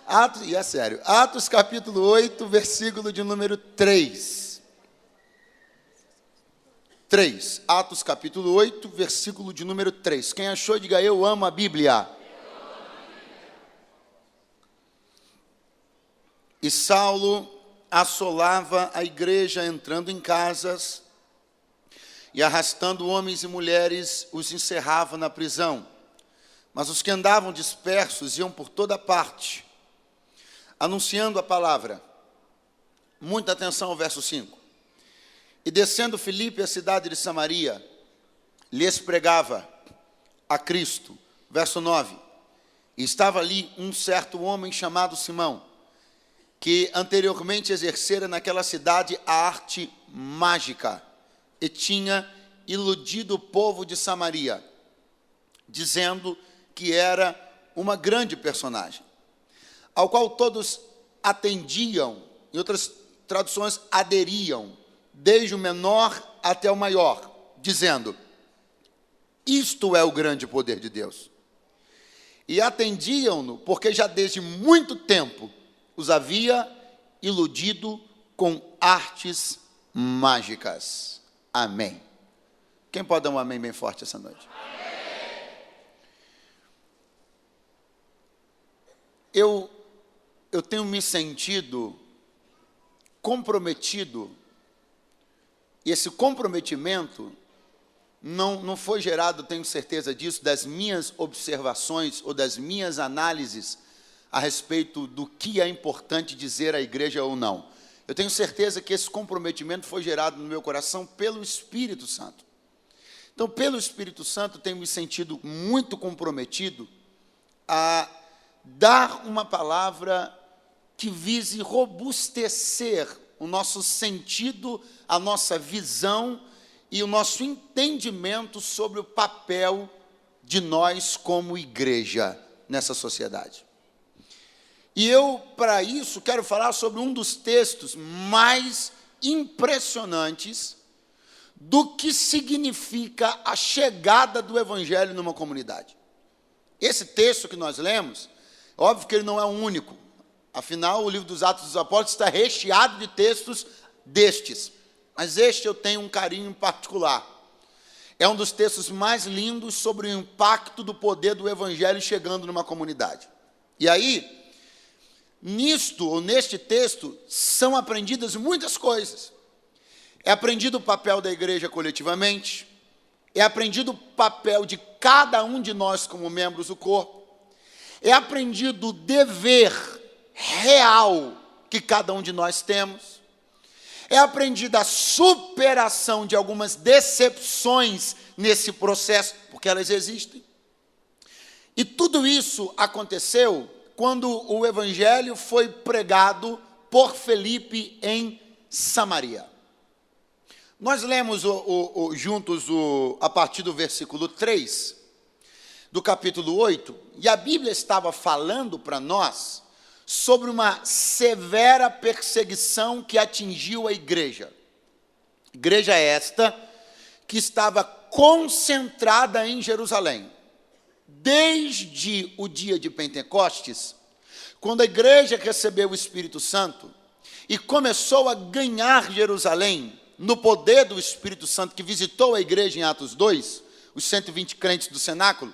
Atos, e é sério, Atos capítulo 8, versículo de número 3. 3. Atos capítulo 8, versículo de número 3. Quem achou, diga: eu amo a Bíblia. E Saulo assolava a igreja, entrando em casas e arrastando homens e mulheres, os encerrava na prisão. Mas os que andavam dispersos iam por toda parte, anunciando a palavra. Muita atenção ao verso 5. E descendo Filipe à cidade de Samaria, lhes pregava a Cristo. Verso 9. E estava ali um certo homem chamado Simão, que anteriormente exercera naquela cidade a arte mágica, e tinha iludido o povo de Samaria, dizendo que era uma grande personagem, ao qual todos atendiam, em outras traduções, aderiam, desde o menor até o maior, dizendo: isto é o grande poder de Deus. E atendiam-no, porque já desde muito tempo os havia iludido com artes mágicas. Amém. Quem pode dar um amém bem forte essa noite? Amém. Eu tenho me sentido comprometido, e esse comprometimento não foi gerado, tenho certeza disso, das minhas observações ou das minhas análises a respeito do que é importante dizer à igreja ou não. Eu tenho certeza que esse comprometimento foi gerado no meu coração pelo Espírito Santo. Então, pelo Espírito Santo, tenho me sentido muito comprometido a dar uma palavra que vise robustecer o nosso sentido, a nossa visão e o nosso entendimento sobre o papel de nós como igreja nessa sociedade. E eu, para isso, quero falar sobre um dos textos mais impressionantes do que significa a chegada do Evangelho numa comunidade. Esse texto que nós lemos, óbvio que ele não é o único. Afinal, o livro dos Atos dos Apóstolos está recheado de textos destes. Mas este eu tenho um carinho particular. É um dos textos mais lindos sobre o impacto do poder do Evangelho chegando numa comunidade. E aí, nisto, ou neste texto, são aprendidas muitas coisas. É aprendido o papel da igreja coletivamente, é aprendido o papel de cada um de nós como membros do corpo, é aprendido o dever real que cada um de nós temos, é aprendida a superação de algumas decepções nesse processo, porque elas existem. E tudo isso aconteceu quando o Evangelho foi pregado por Filipe em Samaria. Nós lemos juntos a partir do versículo 3, do capítulo 8, e a Bíblia estava falando para nós sobre uma severa perseguição que atingiu a igreja. Igreja esta que estava concentrada em Jerusalém. Desde o dia de Pentecostes, quando a igreja recebeu o Espírito Santo e começou a ganhar Jerusalém no poder do Espírito Santo que visitou a igreja em Atos 2, os 120 crentes do cenáculo,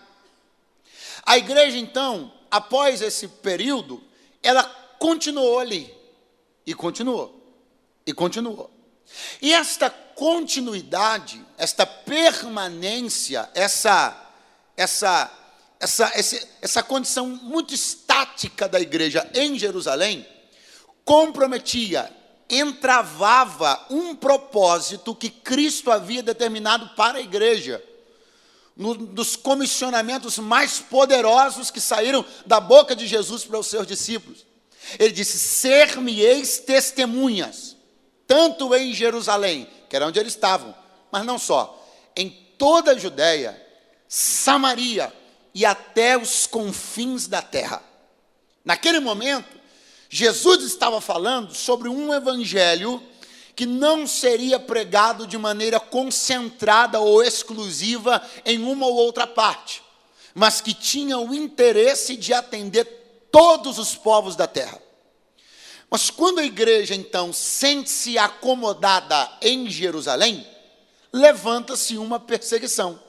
a igreja então, após esse período, ela continuou ali, e continuou, e continuou. E esta continuidade, esta permanência, essa condição muito estática da igreja em Jerusalém, comprometia, entravava um propósito que Cristo havia determinado para a igreja, dos comissionamentos mais poderosos que saíram da boca de Jesus para os seus discípulos. Ele disse: ser-me-eis testemunhas, tanto em Jerusalém, que era onde eles estavam, mas não só, em toda a Judéia, Samaria e até os confins da terra. Naquele momento, Jesus estava falando sobre um evangelho que não seria pregado de maneira concentrada ou exclusiva em uma ou outra parte, mas que tinha o interesse de atender todos os povos da terra. Mas quando a igreja, então, sente-se acomodada em Jerusalém, levanta-se uma perseguição.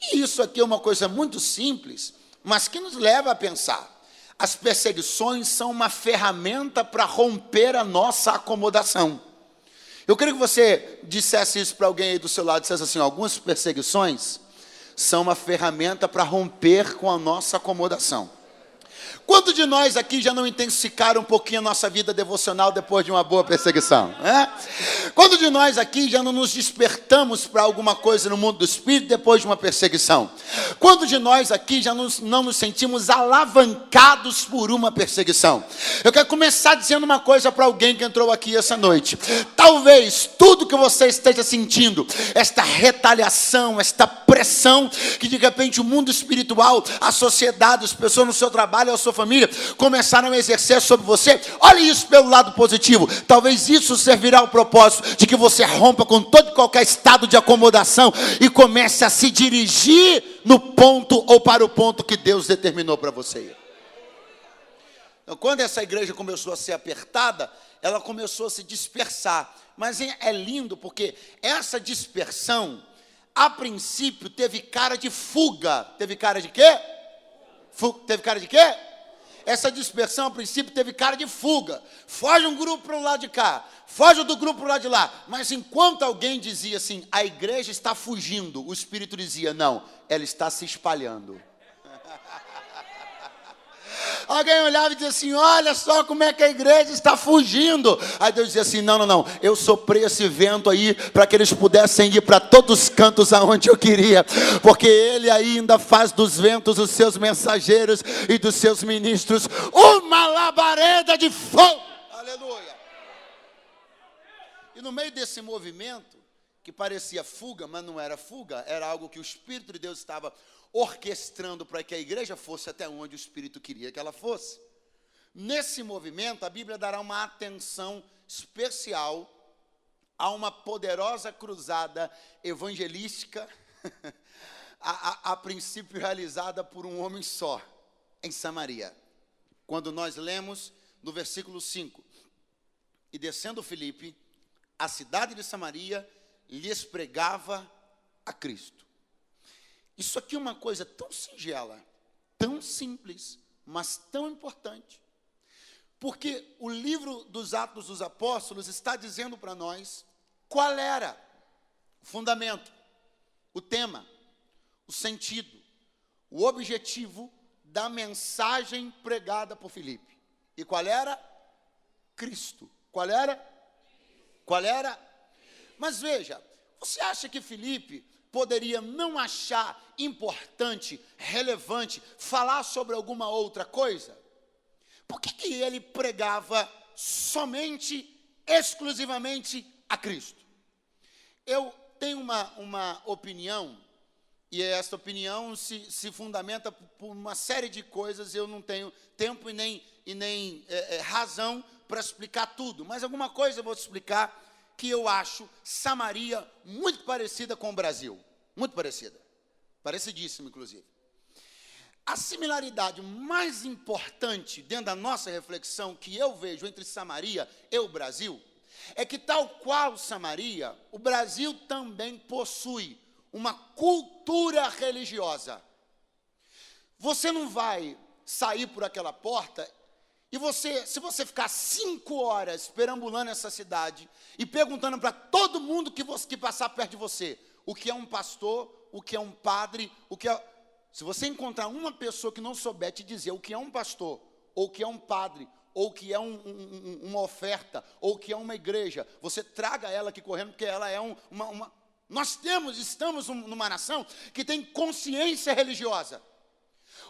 E isso aqui é uma coisa muito simples, mas que nos leva a pensar. As perseguições são uma ferramenta para romper a nossa acomodação. Eu queria que você dissesse isso para alguém aí do seu lado, dissesse assim: algumas perseguições são uma ferramenta para romper com a nossa acomodação. Quanto de nós aqui já não intensificaram um pouquinho a nossa vida devocional depois de uma boa perseguição? Quanto de nós aqui já não nos despertamos para alguma coisa no mundo do Espírito depois de uma perseguição? Quanto de nós aqui já não nos sentimos alavancados por uma perseguição? Eu quero começar dizendo uma coisa para alguém que entrou aqui essa noite. Talvez tudo que você esteja sentindo, esta retaliação, esta pressão, que de repente o mundo espiritual, a sociedade, as pessoas no seu trabalho, a sua família, começaram a exercer sobre você, olhe isso pelo lado positivo. Talvez isso servirá ao propósito de que você rompa com todo e qualquer estado de acomodação e comece a se dirigir no ponto ou para o ponto que Deus determinou para você. Então, quando essa igreja começou a ser apertada, ela começou a se dispersar. Mas é lindo porque essa dispersão, a princípio, teve cara de fuga. Teve cara de quê? Teve cara de quê? Essa dispersão, a princípio, teve cara de fuga. Foge um grupo para o lado de cá, foge do grupo para o lado de lá. Mas enquanto alguém dizia assim, a igreja está fugindo, o Espírito dizia, não, ela está se espalhando. Alguém olhava e dizia assim, olha só como é que a igreja está fugindo. Aí Deus dizia assim, não, eu soprei esse vento aí para que eles pudessem ir para todos os cantos aonde eu queria, porque Ele ainda faz dos ventos os seus mensageiros e dos seus ministros uma labareda de fogo. Aleluia. E no meio desse movimento, que parecia fuga, mas não era fuga, era algo que o Espírito de Deus estava orquestrando para que a igreja fosse até onde o Espírito queria que ela fosse. Nesse movimento, a Bíblia dará uma atenção especial a uma poderosa cruzada evangelística, a princípio realizada por um homem só, em Samaria. Quando nós lemos no versículo 5, e descendo Filipe, a cidade de Samaria lhes pregava a Cristo. Isso aqui é uma coisa tão singela, tão simples, mas tão importante. Porque o livro dos Atos dos Apóstolos está dizendo para nós qual era o fundamento, o tema, o sentido, o objetivo da mensagem pregada por Filipe. E qual era? Cristo. Qual era? Qual era? Mas veja, você acha que Filipe poderia não achar importante, relevante, falar sobre alguma outra coisa? Por que ele pregava somente, exclusivamente a Cristo? Eu tenho uma opinião, e essa opinião se fundamenta por uma série de coisas. Eu não tenho tempo e nem razão para explicar tudo, mas alguma coisa eu vou te explicar, que eu acho Samaria muito parecida com o Brasil. Muito parecida. Parecidíssima, inclusive. A similaridade mais importante dentro da nossa reflexão que eu vejo entre Samaria e o Brasil é que, tal qual Samaria, o Brasil também possui uma cultura religiosa. Você não vai sair por aquela porta e se você ficar 5 horas perambulando essa cidade e perguntando para todo mundo que passar perto de você, o que é um pastor, o que é um padre, se você encontrar uma pessoa que não souber te dizer o que é um pastor, ou o que é um padre, ou o que é uma oferta, ou o que é uma igreja, você traga ela aqui correndo, porque ela é Nós estamos numa nação que tem consciência religiosa.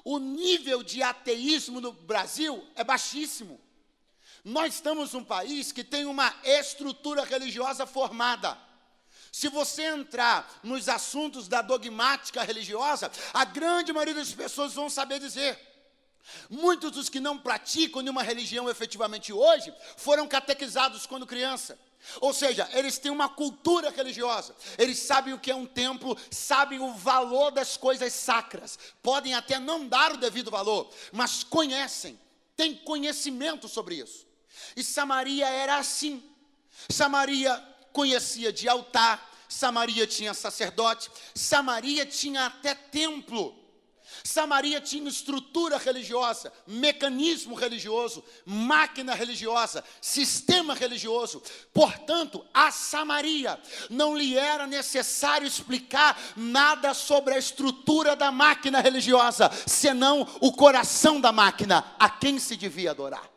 O nível de ateísmo no Brasil é baixíssimo. Nós estamos num país que tem uma estrutura religiosa formada. Se você entrar nos assuntos da dogmática religiosa, a grande maioria das pessoas vão saber dizer. Muitos dos que não praticam nenhuma religião efetivamente hoje, foram catequizados quando criança. Ou seja, eles têm uma cultura religiosa. Eles sabem o que é um templo, sabem o valor das coisas sacras. Podem até não dar o devido valor, mas conhecem, têm conhecimento sobre isso. E Samaria era assim. Samaria conhecia de altar, Samaria tinha sacerdote, Samaria tinha até templo. Samaria tinha estrutura religiosa, mecanismo religioso, máquina religiosa, sistema religioso. Portanto, a Samaria não lhe era necessário explicar nada sobre a estrutura da máquina religiosa, senão o coração da máquina, a quem se devia adorar.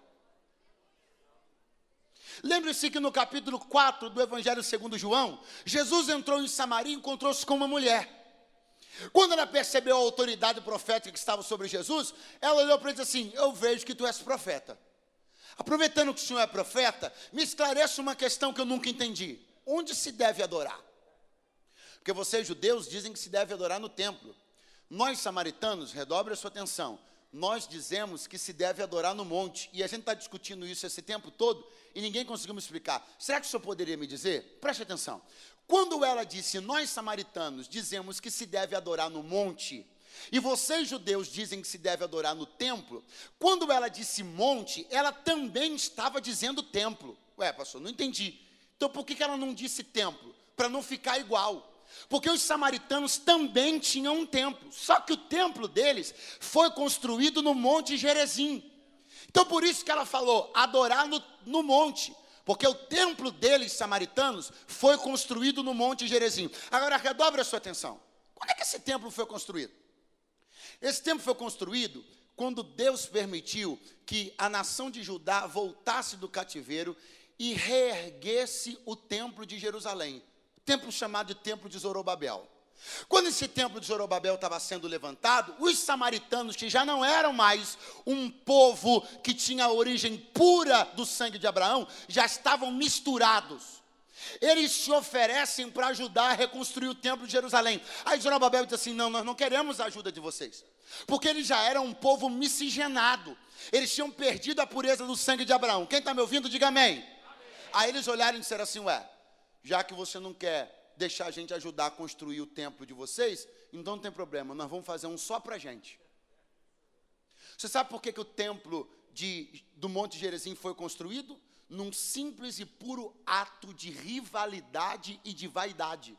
Lembre-se que no capítulo 4 do Evangelho segundo João, Jesus entrou em Samaria e encontrou-se com uma mulher. Quando ela percebeu a autoridade profética que estava sobre Jesus, ela olhou para ele e disse assim: eu vejo que tu és profeta. Aproveitando que o senhor é profeta, me esclareça uma questão que eu nunca entendi. Onde se deve adorar? Porque vocês judeus dizem que se deve adorar no templo. Nós samaritanos, redobre a sua atenção, nós dizemos que se deve adorar no monte. E a gente está discutindo isso esse tempo todo e ninguém conseguiu me explicar. Será que o senhor poderia me dizer? Preste atenção. Quando ela disse, nós samaritanos dizemos que se deve adorar no monte, e vocês judeus dizem que se deve adorar no templo, quando ela disse monte, ela também estava dizendo templo. Ué, pastor, não entendi. Então por que ela não disse templo? Para não ficar igual. Porque os samaritanos também tinham um templo, só que o templo deles foi construído no Monte Gerizim. Então por isso que ela falou, adorar no monte. Porque o templo deles, samaritanos, foi construído no Monte Gerizim. Agora, redobre a sua atenção. Quando é que esse templo foi construído? Esse templo foi construído quando Deus permitiu que a nação de Judá voltasse do cativeiro e reerguesse o templo de Jerusalém. O templo chamado de Templo de Zorobabel. Quando esse templo de Zorobabel estava sendo levantado, os samaritanos, que já não eram mais um povo que tinha a origem pura do sangue de Abraão, já estavam misturados. Eles se oferecem para ajudar a reconstruir o templo de Jerusalém. Aí Zorobabel diz assim, não, nós não queremos a ajuda de vocês. Porque eles já eram um povo miscigenado. Eles tinham perdido a pureza do sangue de Abraão. Quem está me ouvindo, diga amém. Amém. Aí eles olharam e disseram assim, ué, já que você não quer deixar a gente ajudar a construir o templo de vocês, então não tem problema, nós vamos fazer um só para a gente. Você sabe por que o templo do Monte Gerizim foi construído? Num simples e puro ato de rivalidade e de vaidade.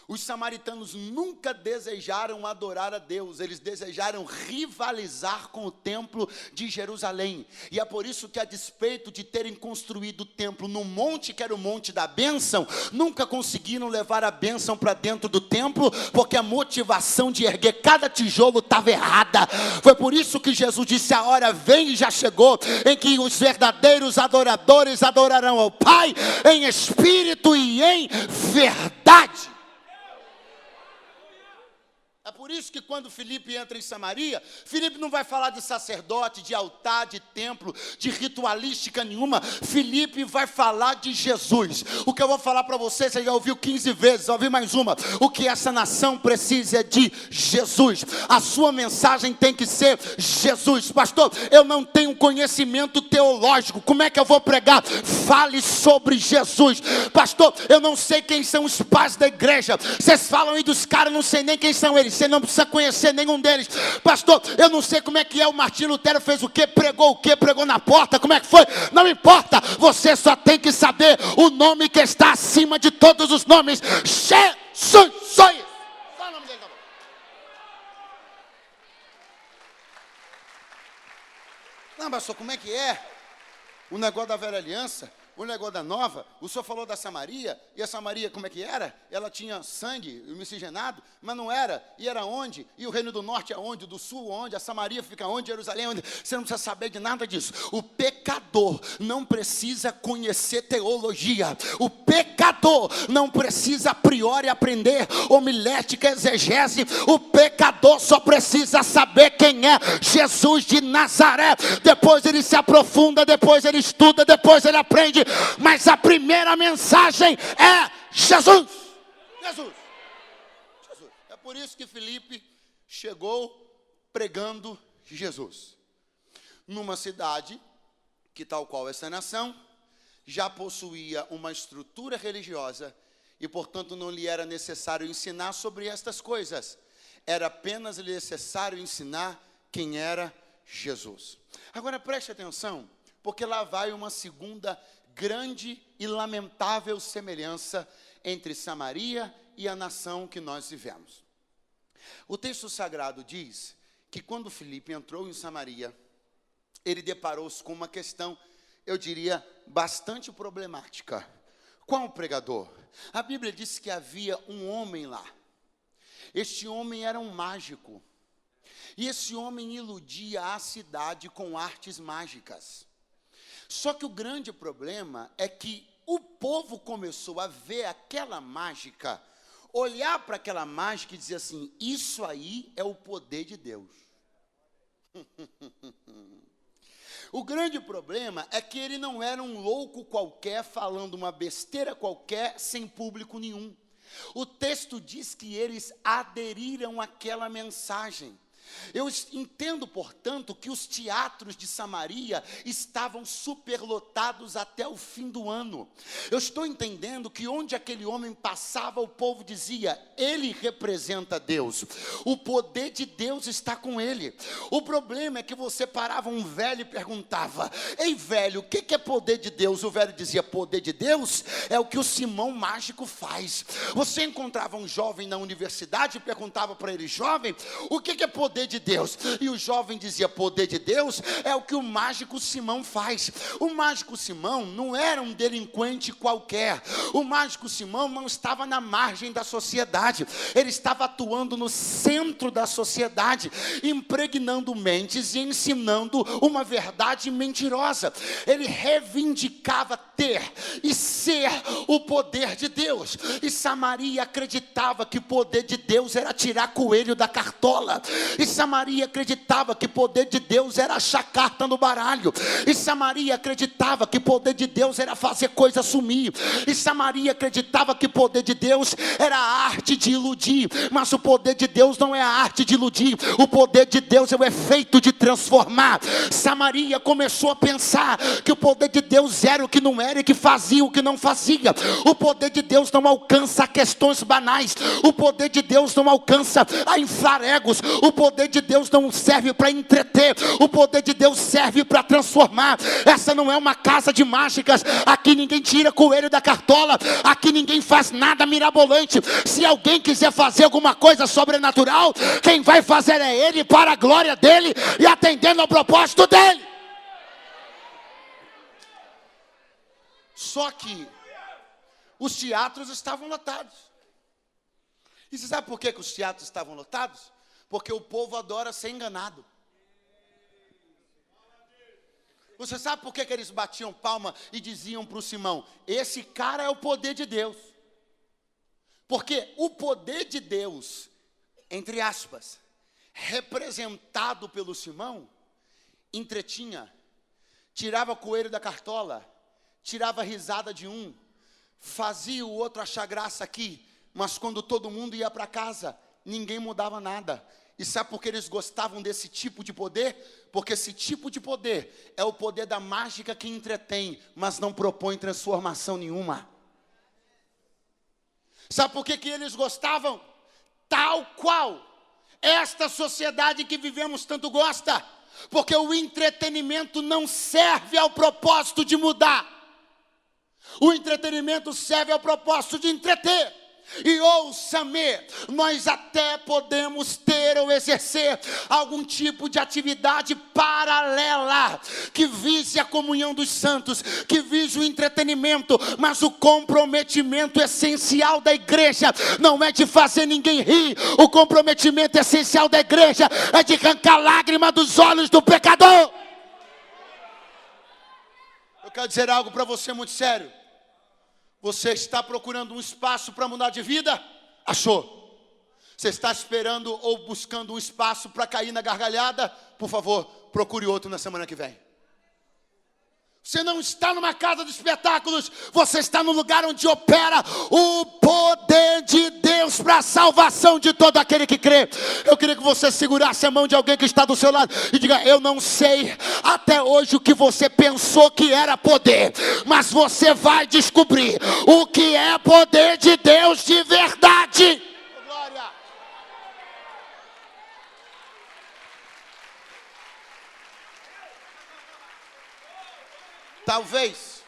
Os samaritanos nunca desejaram adorar a Deus, eles desejaram rivalizar com o templo de Jerusalém. E é por isso que, a despeito de terem construído o templo no monte, que era o monte da bênção, nunca conseguiram levar a bênção para dentro do templo, porque a motivação de erguer cada tijolo estava errada. Foi por isso que Jesus disse, a hora vem e já chegou, em que os verdadeiros adoradores adorarão ao Pai, em espírito e em verdade. É por isso que quando Filipe entra em Samaria, Filipe não vai falar de sacerdote, de altar, de templo, de ritualística nenhuma. Filipe vai falar de Jesus. O que eu vou falar para você já ouviu 15 vezes, ouvi mais uma. O que essa nação precisa é de Jesus. A sua mensagem tem que ser Jesus. Pastor, eu não tenho conhecimento teológico. Como é que eu vou pregar? Fale sobre Jesus. Pastor, eu não sei quem são os pais da igreja. Vocês falam aí dos caras, não sei nem quem são eles. Você não precisa conhecer nenhum deles. Pastor, eu não sei como é que é. O Martinho Lutero fez o quê? Pregou o quê? Pregou na porta? Como é que foi? Não importa. Você só tem que saber o nome que está acima de todos os nomes. Jesus. Só isso. Só o nome dele, tá bom. Não, pastor, como é que é? O negócio da velha aliança, o negócio da nova. O senhor falou da Samaria, e a Samaria como é que era? Ela tinha sangue miscigenado, mas não era. E era onde? E o reino do norte é onde? Do sul onde? A Samaria fica onde? Jerusalém onde? Você não precisa saber de nada disso. O pecador não precisa conhecer teologia. O pecador não precisa a priori aprender homilética, exegese. O pecador só precisa saber quem é Jesus de Nazaré. Depois ele se aprofunda, depois ele estuda, depois ele aprende. Mas a primeira mensagem é Jesus. Jesus. Jesus. É por isso que Filipe chegou pregando Jesus. Numa cidade que, tal qual essa nação, já possuía uma estrutura religiosa e, portanto, não lhe era necessário ensinar sobre estas coisas. Era apenas necessário ensinar quem era Jesus. Agora preste atenção, porque lá vai uma segunda grande e lamentável semelhança entre Samaria e a nação que nós vivemos. O texto sagrado diz que quando Filipe entrou em Samaria, ele deparou-se com uma questão, eu diria, bastante problemática. Qual o pregador? A Bíblia diz que havia um homem lá. Este homem era um mágico. E esse homem iludia a cidade com artes mágicas. Só que o grande problema é que o povo começou a ver aquela mágica, olhar para aquela mágica e dizer assim: isso aí é o poder de Deus. O grande problema é que ele não era um louco qualquer, falando uma besteira qualquer, sem público nenhum. O texto diz que eles aderiram àquela mensagem. Eu entendo, portanto, que os teatros de Samaria estavam superlotados até o fim do ano. Eu estou entendendo que onde aquele homem passava, o povo dizia: ele representa Deus, o poder de Deus está com ele. O problema é que você parava um velho e perguntava: ei velho, o que é poder de Deus? O velho dizia: poder de Deus é o que o Simão mágico faz. Você encontrava um jovem na universidade e perguntava para ele: jovem, o que é poder de Deus? E o jovem dizia: poder de Deus é o que o mágico Simão faz. O mágico Simão não era um delinquente qualquer. O mágico Simão não estava na margem da sociedade. Ele estava atuando no centro da sociedade, impregnando mentes e ensinando uma verdade mentirosa. Ele reivindicava ter e ser o poder de Deus. E Samaria acreditava que o poder de Deus era tirar coelho da cartola. E Samaria acreditava que poder de Deus era achar carta no baralho. E Samaria acreditava que poder de Deus era fazer coisa sumir. E Samaria acreditava que poder de Deus era a arte de iludir. Mas o poder de Deus não é a arte de iludir. O poder de Deus é o efeito de transformar. Samaria começou a pensar que o poder de Deus era o que não era e que fazia o que não fazia. O poder de Deus não alcança questões banais. O poder de Deus não alcança a inflar egos. O poder de Deus não serve para entreter. O poder de Deus serve para transformar. Essa não é uma casa de mágicas. Aqui ninguém tira coelho da cartola. Aqui ninguém faz nada mirabolante. Se alguém quiser fazer alguma coisa sobrenatural, quem vai fazer é Ele, para a glória dEle e atendendo ao propósito dEle. Só que os teatros estavam lotados. E você sabe por que os teatros estavam lotados? Porque o povo adora ser enganado. Você sabe por que eles batiam palma e diziam para o Simão: esse cara é o poder de Deus? Porque o poder de Deus, entre aspas, representado pelo Simão, entretinha, tirava coelho da cartola, tirava risada de um, fazia o outro achar graça aqui, mas quando todo mundo ia para casa, ninguém mudava nada. E sabe por que eles gostavam desse tipo de poder? Porque esse tipo de poder é o poder da mágica que entretém, mas não propõe transformação nenhuma. Sabe por que eles gostavam? Tal qual esta sociedade que vivemos tanto gosta. Porque o entretenimento não serve ao propósito de mudar. O entretenimento serve ao propósito de entreter. E ouça-me, nós até podemos ter ou exercer algum tipo de atividade paralela que vise a comunhão dos santos, que vise o entretenimento, mas o comprometimento essencial da igreja não é de fazer ninguém rir. O comprometimento essencial da igreja é de arrancar lágrima dos olhos do pecador. Eu quero dizer algo para você muito sério. Você está procurando um espaço para mudar de vida? Achou. Você está esperando ou buscando um espaço para cair na gargalhada? Por favor, procure outro na semana que vem. Você não está numa casa de espetáculos, você está no lugar onde opera o poder de Deus para a salvação de todo aquele que crê. Eu queria que você segurasse a mão de alguém que está do seu lado e diga: eu não sei até hoje o que você pensou que era poder, mas você vai descobrir o que é poder de Deus de verdade. Glória! Talvez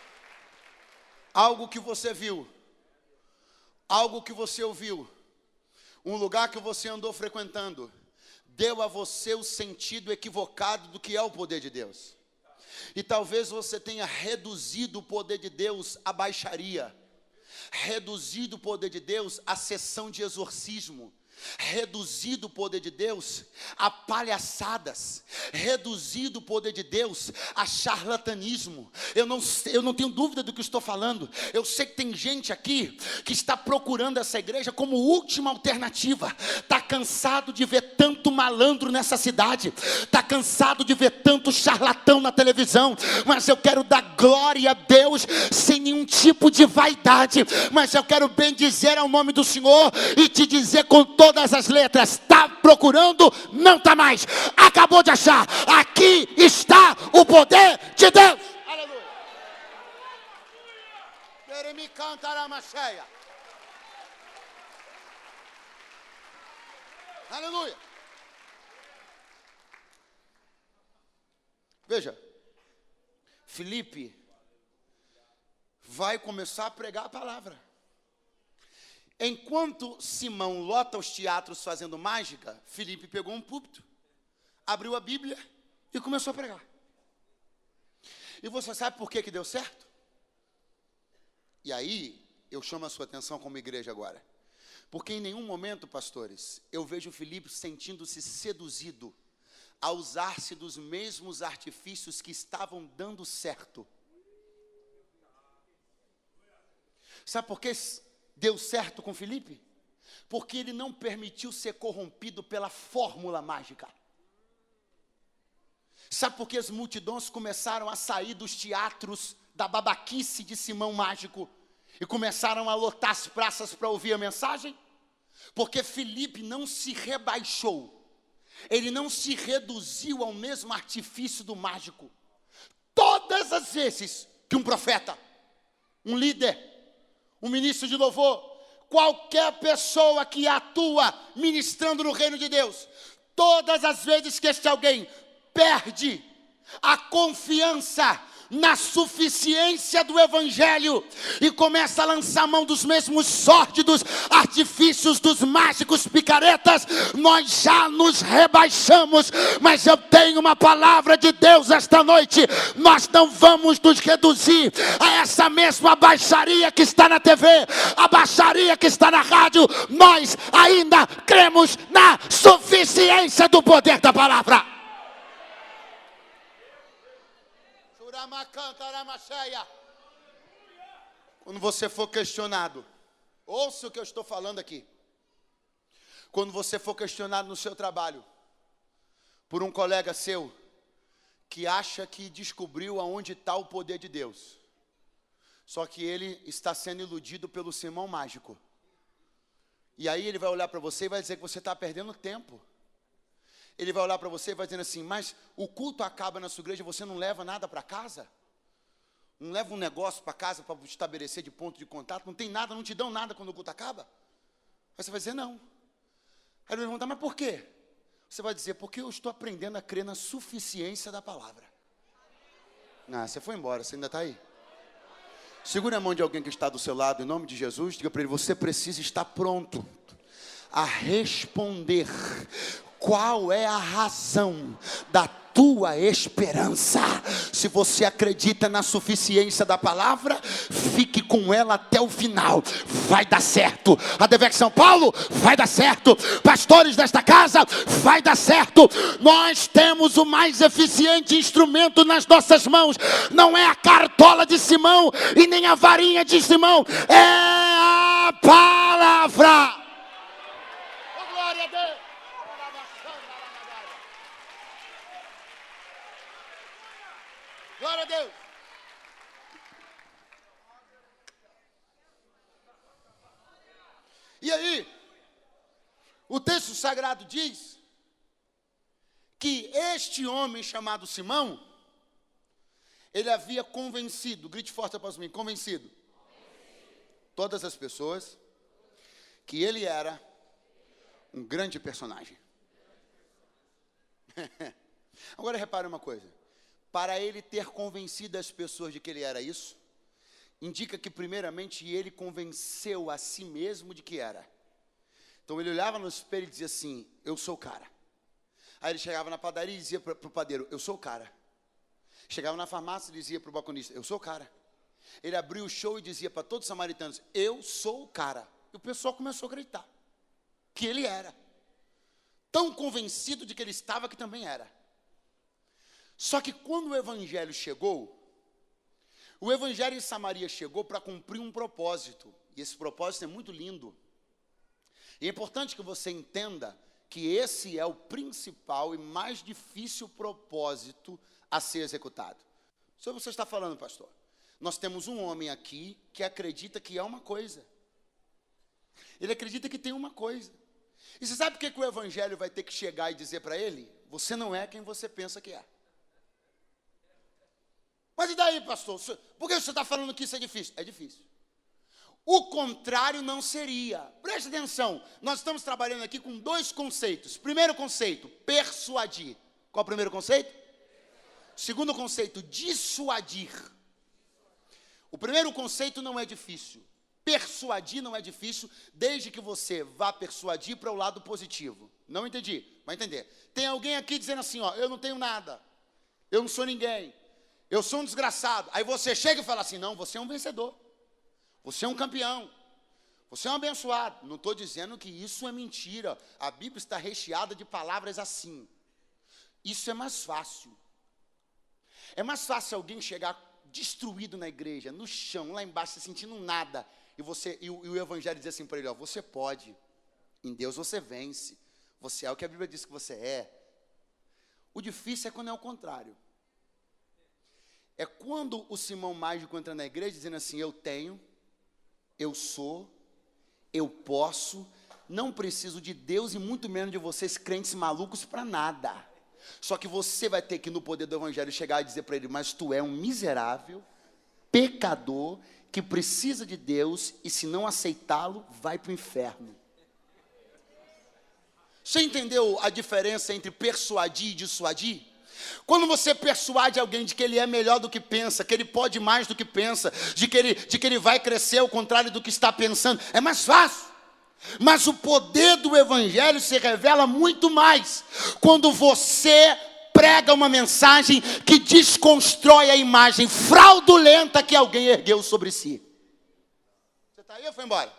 algo que você viu, algo que você ouviu, um lugar que você andou frequentando, deu a você o sentido equivocado do que é o poder de Deus. E talvez você tenha reduzido o poder de Deus à baixaria, reduzido o poder de Deus à sessão de exorcismo, reduzido o poder de Deus a palhaçadas, reduzido o poder de Deus a charlatanismo. Eu não tenho dúvida do que estou falando. Eu sei que tem gente aqui que está procurando essa igreja como última alternativa. Está cansado de ver tanto malandro nessa cidade, está cansado de ver tanto charlatão na televisão, mas eu quero dar glória a Deus sem nenhum tipo de vaidade, mas eu quero bendizer ao nome do Senhor e te dizer com todas as letras: está procurando, não está mais, acabou de achar, aqui está o poder de Deus. Aleluia. Aleluia. Veja, Filipe vai começar a pregar a palavra. Enquanto Simão lota os teatros fazendo mágica, Filipe pegou um púlpito, abriu a Bíblia e começou a pregar. E você sabe por que deu certo? E aí, eu chamo a sua atenção como igreja agora. Porque em nenhum momento, pastores, eu vejo Filipe sentindo-se seduzido a usar-se dos mesmos artifícios que estavam dando certo. Sabe por que deu certo com Filipe? Porque ele não permitiu ser corrompido pela fórmula mágica. Sabe por que as multidões começaram a sair dos teatros da babaquice de Simão Mágico e começaram a lotar as praças para ouvir a mensagem? Porque Filipe não se rebaixou, ele não se reduziu ao mesmo artifício do mágico. Todas as vezes que um profeta, um líder, um ministro de louvor, qualquer pessoa que atua ministrando no reino de Deus, todas as vezes que este alguém perde a confiança na suficiência do evangelho e começa a lançar mão dos mesmos sórdidos artifícios dos mágicos picaretas, nós já nos rebaixamos. Mas eu tenho uma palavra de Deus esta noite: nós não vamos nos reduzir a essa mesma baixaria que está na TV, a baixaria que está na rádio. Nós ainda cremos na suficiência do poder da palavra. Quando você for questionado, ouça o que eu estou falando aqui. Quando você for questionado no seu trabalho por um colega seu que acha que descobriu aonde está o poder de Deus, só que ele está sendo iludido pelo Simão Mágico, e aí ele vai olhar para você e vai dizer que você está perdendo tempo. Ele vai olhar para você e vai dizendo assim: mas o culto acaba na sua igreja, você não leva nada para casa? Não leva um negócio para casa para estabelecer de ponto de contato? Não tem nada, não te dão nada quando o culto acaba? Aí você vai dizer não. Aí ele vai perguntar: mas por quê? Você vai dizer: porque eu estou aprendendo a crer na suficiência da palavra. Ah, você foi embora, você ainda está aí? Segura a mão de alguém que está do seu lado, em nome de Jesus, diga para ele: você precisa estar pronto a responder. Qual é a razão da tua esperança? Se você acredita na suficiência da palavra, fique com ela até o final. Vai dar certo. A Devec São Paulo, vai dar certo. Pastores desta casa, vai dar certo. Nós temos o mais eficiente instrumento nas nossas mãos. Não é a cartola de Simão e nem a varinha de Simão. É a palavra. Oh, glória a Deus. Glória a Deus. aí, o texto sagrado diz que este homem chamado Simão, ele havia convencido, grite forte após mim, convencido, todas as pessoas que ele era um grande personagem. Agora repare uma coisa, para ele ter convencido as pessoas de que ele era isso, indica que primeiramente ele convenceu a si mesmo de que era. Então ele olhava no espelho e dizia assim, eu sou o cara. Aí ele chegava na padaria e dizia para o padeiro, eu sou o cara. Chegava na farmácia e dizia para o balconista, eu sou o cara. Ele abriu o show e dizia para todos os samaritanos, eu sou o cara. E o pessoal começou a gritar que ele era. Tão convencido de que ele estava que também era. Só que quando o evangelho chegou, o evangelho em Samaria chegou para cumprir um propósito. E esse propósito é muito lindo. E é importante que você entenda que esse é o principal e mais difícil propósito a ser executado. Sobre o que você está falando, pastor? Nós temos um homem aqui que acredita que é uma coisa. Ele acredita que tem uma coisa. E você sabe o que o evangelho vai ter que chegar e dizer para ele? Você não é quem você pensa que é. Mas e daí, pastor? Por que você está falando que isso é difícil? É difícil. O contrário não seria. Preste atenção, nós estamos trabalhando aqui com dois conceitos. Primeiro conceito, persuadir. Qual o primeiro conceito? Segundo conceito, dissuadir. O primeiro conceito não é difícil. Persuadir não é difícil, desde que você vá persuadir para o lado positivo. Não entendi, vai entender. Tem alguém aqui dizendo assim, ó, eu não tenho nada, eu não sou ninguém, eu sou um desgraçado. Aí você chega e fala assim, não, você é um vencedor, você é um campeão, você é um abençoado. Não estou dizendo que isso é mentira, a Bíblia está recheada de palavras assim. Isso é mais fácil. É mais fácil alguém chegar destruído na igreja, no chão, lá embaixo, se sentindo nada, e o evangelho diz assim para ele, ó, você pode, em Deus você vence, você é o que a Bíblia diz que você é. O difícil é quando é o contrário. É quando o Simão Mágico entra na igreja dizendo assim, eu tenho, eu sou, eu posso, não preciso de Deus e muito menos de vocês crentes malucos para nada. Só que você vai ter que, no poder do evangelho, chegar e dizer para ele, mas tu é um miserável, pecador, que precisa de Deus, e se não aceitá-lo, vai para o inferno. Você entendeu a diferença entre persuadir e dissuadir? Quando você persuade alguém de que ele é melhor do que pensa, que ele pode mais do que pensa, de que ele vai crescer ao contrário do que está pensando, é mais fácil. Mas o poder do evangelho se revela muito mais quando você prega uma mensagem que desconstrói a imagem fraudulenta que alguém ergueu sobre si. Você está aí ou foi embora?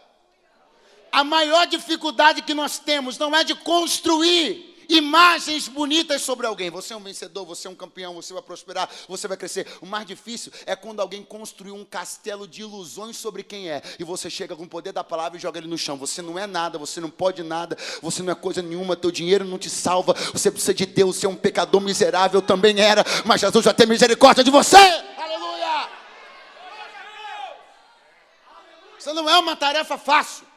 A maior dificuldade que nós temos não é de construir imagens bonitas sobre alguém. Você é um vencedor, você é um campeão, você vai prosperar, você vai crescer. O mais difícil é quando alguém construiu um castelo de ilusões sobre quem é, e você chega com o poder da palavra e joga ele no chão. Você não é nada, você não pode nada, você não é coisa nenhuma, teu dinheiro não te salva, você precisa de Deus, você é um pecador miserável, também era, mas Jesus já tem misericórdia de você. Aleluia! Isso não é uma tarefa fácil.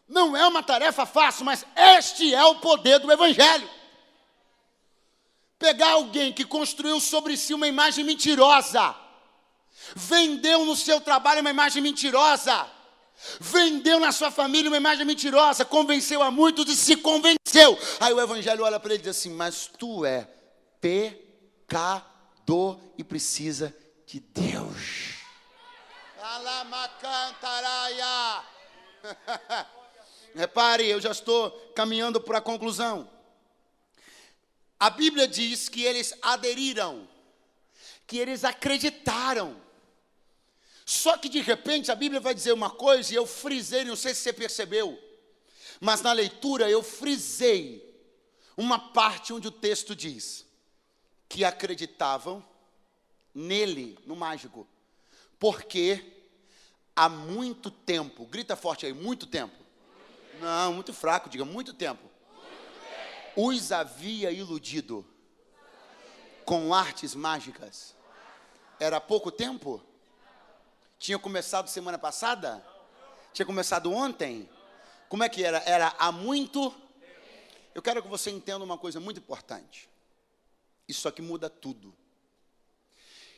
Não é uma tarefa fácil, mas este é o poder do evangelho. Pegar alguém que construiu sobre si uma imagem mentirosa, vendeu no seu trabalho uma imagem mentirosa, vendeu na sua família uma imagem mentirosa, convenceu a muitos e se convenceu. Aí o evangelho olha para ele e diz assim, mas tu é pecador e precisa de Deus. Alamacantaraia. Repare, eu já estou caminhando para a conclusão. A Bíblia diz que eles aderiram, que eles acreditaram. Só que de repente a Bíblia vai dizer uma coisa e eu frisei, não sei se você percebeu, mas na leitura eu frisei uma parte onde o texto diz que acreditavam nele, no mágico, porque há muito tempo, grita forte aí, muito tempo. Não, muito fraco, diga muito tempo. Os havia iludido com artes mágicas. Era pouco tempo? Tinha começado semana passada? Tinha começado ontem? Como é que era? Era há muito. Eu quero que você entenda uma coisa muito importante. Isso aqui muda tudo.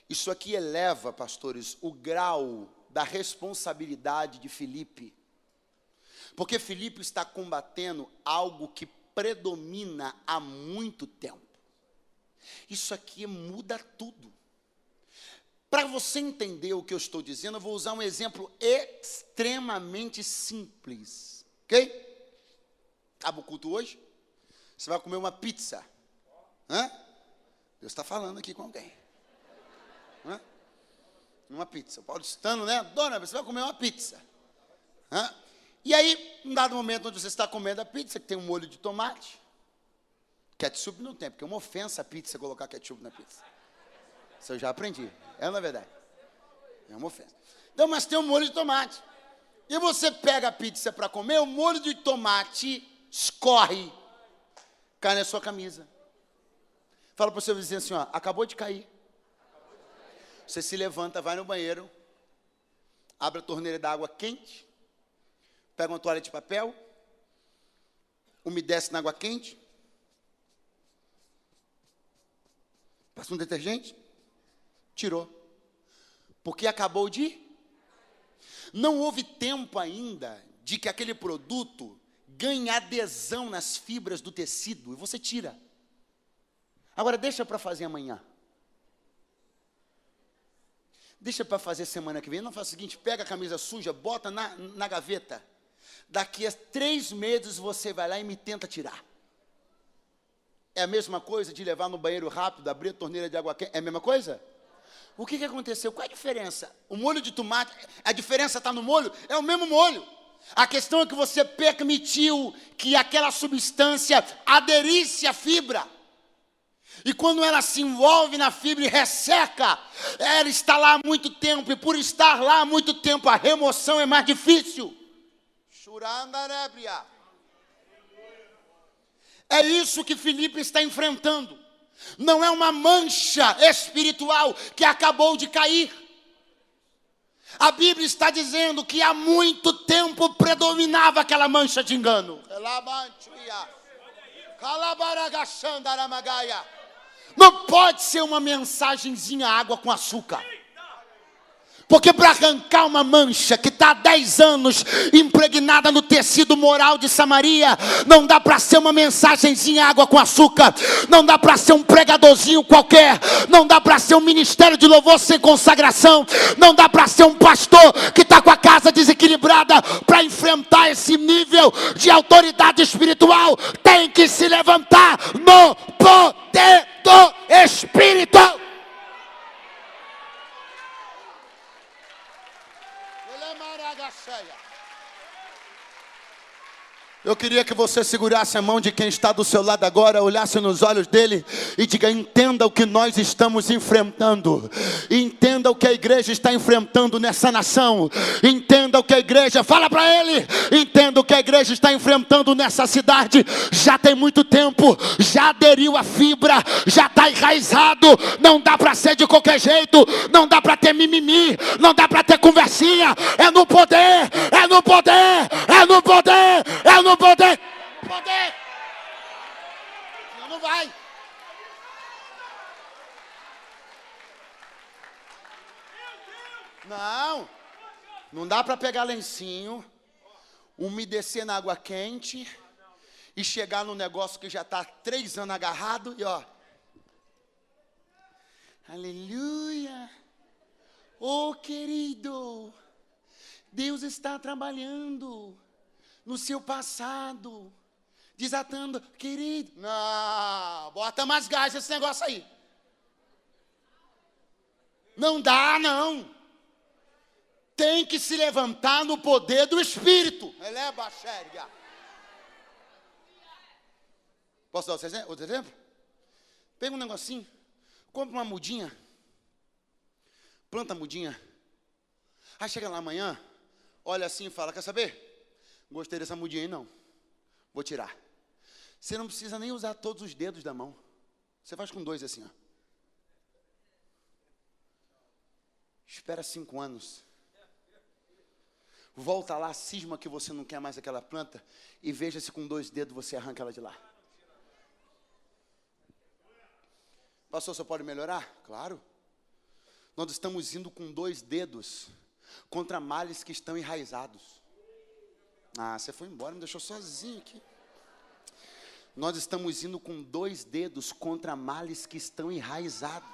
Isso aqui eleva, pastores, o grau da responsabilidade de Filipe. Porque Filipe está combatendo algo que predomina há muito tempo. Isso aqui muda tudo. Para você entender o que eu estou dizendo, eu vou usar um exemplo extremamente simples. Ok? Acaba o culto hoje, você vai comer uma pizza. Hã? Deus está falando aqui com alguém. Hã? Uma pizza. O paulistano, né? Dona, você vai comer uma pizza. Hã? E aí, num dado momento onde você está comendo a pizza, que tem um molho de tomate, ketchup não tem, porque é uma ofensa a pizza colocar ketchup na pizza. Isso eu já aprendi. É na verdade. É uma ofensa. Então, mas tem um molho de tomate. E você pega a pizza para comer, o molho de tomate escorre, cai na sua camisa. Fala para o seu vizinho assim, ó, acabou de cair. Você se levanta, vai no banheiro, abre a torneira d'água quente, pega uma toalha de papel, umedece na água quente, passa um detergente, tirou. Porque acabou de... Não houve tempo ainda de que aquele produto ganhe adesão nas fibras do tecido e você tira. Agora deixa para fazer amanhã. Deixa para fazer semana que vem. Não faz o seguinte, pega a camisa suja, bota na gaveta. Daqui a 3 meses você vai lá e me tenta tirar. É a mesma coisa de levar no banheiro rápido, abrir a torneira de água quente. É a mesma coisa? O que aconteceu? Qual é a diferença? O molho de tomate, a diferença está no molho? É o mesmo molho. A questão é que você permitiu que aquela substância aderisse à fibra. E quando ela se envolve na fibra e resseca, ela está lá há muito tempo. E por estar lá há muito tempo, a remoção é mais difícil. É isso que Filipe está enfrentando. Não é uma mancha espiritual que acabou de cair. A Bíblia está dizendo que há muito tempo predominava aquela mancha de engano. Não pode ser uma mensagenzinha água com açúcar. Porque para arrancar uma mancha que está há 10 anos impregnada no tecido moral de Samaria, não dá para ser uma mensagenzinha água com açúcar, não dá para ser um pregadorzinho qualquer, não dá para ser um ministério de louvor sem consagração, não dá para ser um pastor que está com a casa desequilibrada. Para enfrentar esse nível de autoridade espiritual, tem que se levantar no poder do Espírito. Eu queria que você segurasse a mão de quem está do seu lado agora, olhasse nos olhos dele e diga: entenda o que nós estamos enfrentando. Entenda o que a igreja está enfrentando nessa nação. Entenda o que a igreja, fala para ele. Entenda o que a igreja está enfrentando nessa cidade. Já tem muito tempo, já aderiu a fibra, já está enraizado. Não dá para ser de qualquer jeito, não dá para ter mimimi, não dá para ter conversinha. É no poder, é no poder, é no poder, é no poder, poder. Não vai. Não dá para pegar lencinho, umedecer na água quente e chegar no negócio que já está 3 anos agarrado e ó, aleluia, oh querido, Deus está trabalhando no seu passado, desatando, querido. Não, bota mais gás nesse negócio aí. Não dá, não. Tem que se levantar no poder do Espírito. Ele é baixéria. Posso dar outro exemplo? Pega um negocinho, compra uma mudinha, planta a mudinha. Aí chega lá amanhã, olha assim e fala: quer saber? Gostei dessa mudinha aí, não. Vou tirar. Você não precisa nem usar todos os dedos da mão. Você faz com 2 assim, ó. Espera 5 anos. Volta lá, cisma que você não quer mais aquela planta e veja se com 2 dedos você arranca ela de lá. Pastor, você pode melhorar? Claro. Nós estamos indo com 2 dedos contra males que estão enraizados. Ah, você foi embora, me deixou sozinho aqui. Nós estamos indo com 2 dedos contra males que estão enraizados.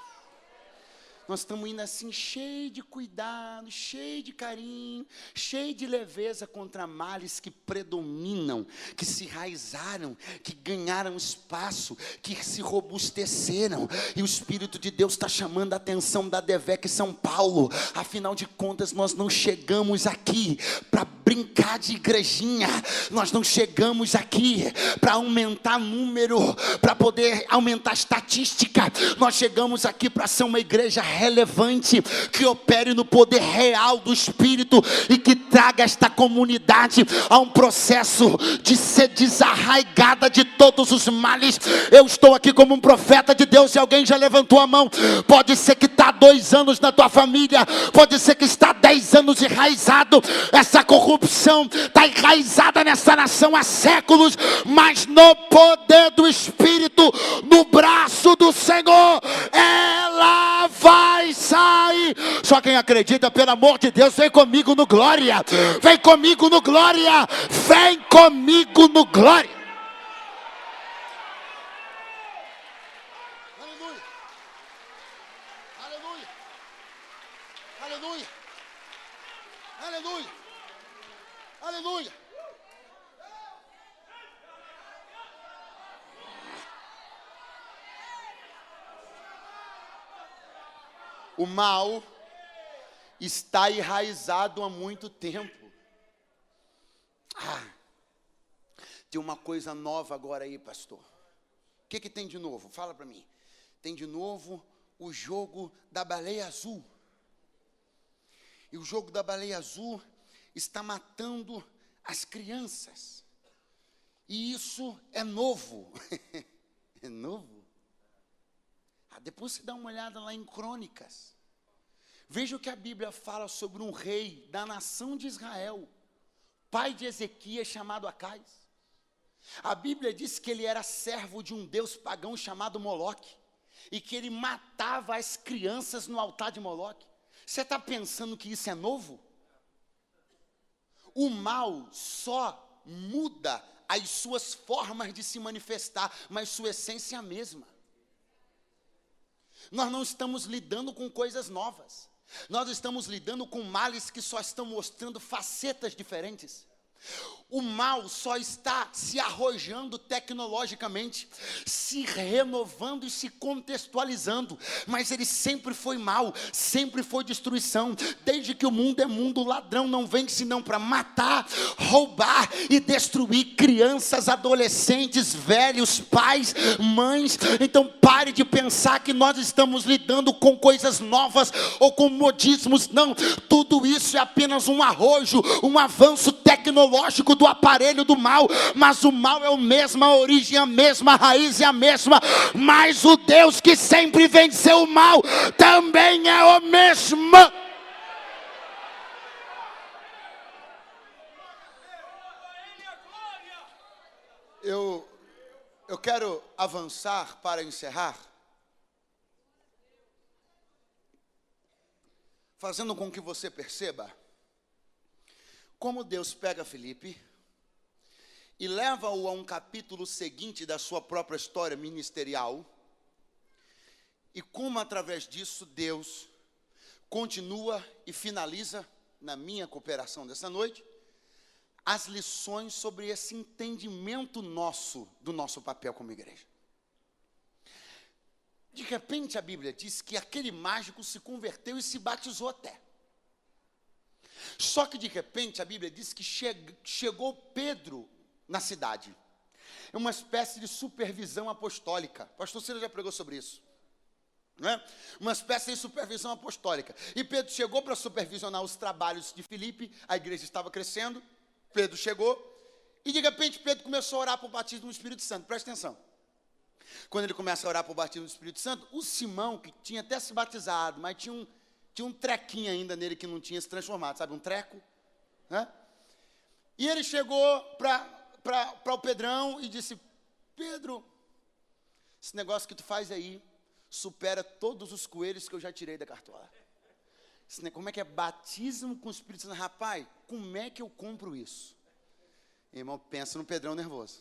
Nós estamos indo assim, cheio de cuidado, cheio de carinho, cheio de leveza contra males que predominam, que se enraizaram, que ganharam espaço, que se robusteceram. E o Espírito de Deus está chamando a atenção da DEVEC São Paulo. Afinal de contas, nós não chegamos aqui para brincar de igrejinha. Nós não chegamos aqui para aumentar número, para poder aumentar estatística. Nós chegamos aqui para ser uma igreja relevante, que opere no poder real do Espírito e que traga esta comunidade a um processo de ser desarraigada de todos os males. Eu estou aqui como um profeta de Deus. Se alguém já levantou a mão, pode ser que está 2 anos na tua família, pode ser que está 10 anos enraizado. Essa corrupção está enraizada nessa nação há séculos, mas no poder do Espírito, no braço do Senhor, ela vai sair. Só quem acredita, pelo amor de Deus, vem comigo no glória. Vem comigo no glória. Vem comigo no glória. Aleluia. Aleluia. Aleluia. Aleluia. Aleluia. O mal está enraizado há muito tempo. Tem uma coisa nova agora aí, pastor. O que tem de novo? Fala para mim. Tem de novo o jogo da baleia azul. E o jogo da baleia azul está matando as crianças. E isso é novo. É novo? Depois você dá uma olhada lá em Crônicas. Veja o que a Bíblia fala sobre um rei da nação de Israel, pai de Ezequias, chamado Acais. A Bíblia diz que ele era servo de um deus pagão chamado Moloque, e que ele matava as crianças no altar de Moloque. Você está pensando que isso é novo? O mal só muda as suas formas de se manifestar, mas sua essência é a mesma. Nós não estamos lidando com coisas novas. Nós estamos lidando com males que só estão mostrando facetas diferentes. O mal só está se arrojando tecnologicamente, se renovando e se contextualizando, mas ele sempre foi mal, sempre foi destruição. Desde que o mundo é mundo, o ladrão não vem senão para matar, roubar e destruir crianças, adolescentes, velhos, pais, mães. Então pare de pensar que nós estamos lidando com coisas novas ou com modismos. Não, tudo isso é apenas um arrojo, um avanço tecnológico do aparelho do mal, mas o mal é o mesmo, a origem é a mesma, a raiz é a mesma, mas o Deus que sempre venceu o mal também é o mesmo. Eu quero avançar para encerrar, fazendo com que você perceba como Deus pega Filipe e leva-o a um capítulo seguinte da sua própria história ministerial, e como através disso Deus continua e finaliza, na minha cooperação dessa noite, as lições sobre esse entendimento nosso, do nosso papel como igreja. De repente a Bíblia diz que aquele mágico se converteu e se batizou até. Só que de repente a Bíblia diz que chegou Pedro na cidade. É uma espécie de supervisão apostólica. Pastor Ciro já pregou sobre isso, não é? Uma espécie de supervisão apostólica. E Pedro chegou para supervisionar os trabalhos de Filipe. A igreja estava crescendo. Pedro chegou e de repente Pedro começou a orar por batismo no Espírito Santo. Presta atenção. Quando ele começa a orar por batismo no Espírito Santo, o Simão, que tinha até se batizado, mas tinha um trequinho ainda nele que não tinha se transformado, sabe, um treco. né? E ele chegou para o Pedrão e disse: Pedro, esse negócio que tu faz aí supera todos os coelhos que eu já tirei da cartola. Como é que é batismo com o Espírito Santo? Rapaz, como é que eu compro isso? Irmão, pensa no Pedrão nervoso.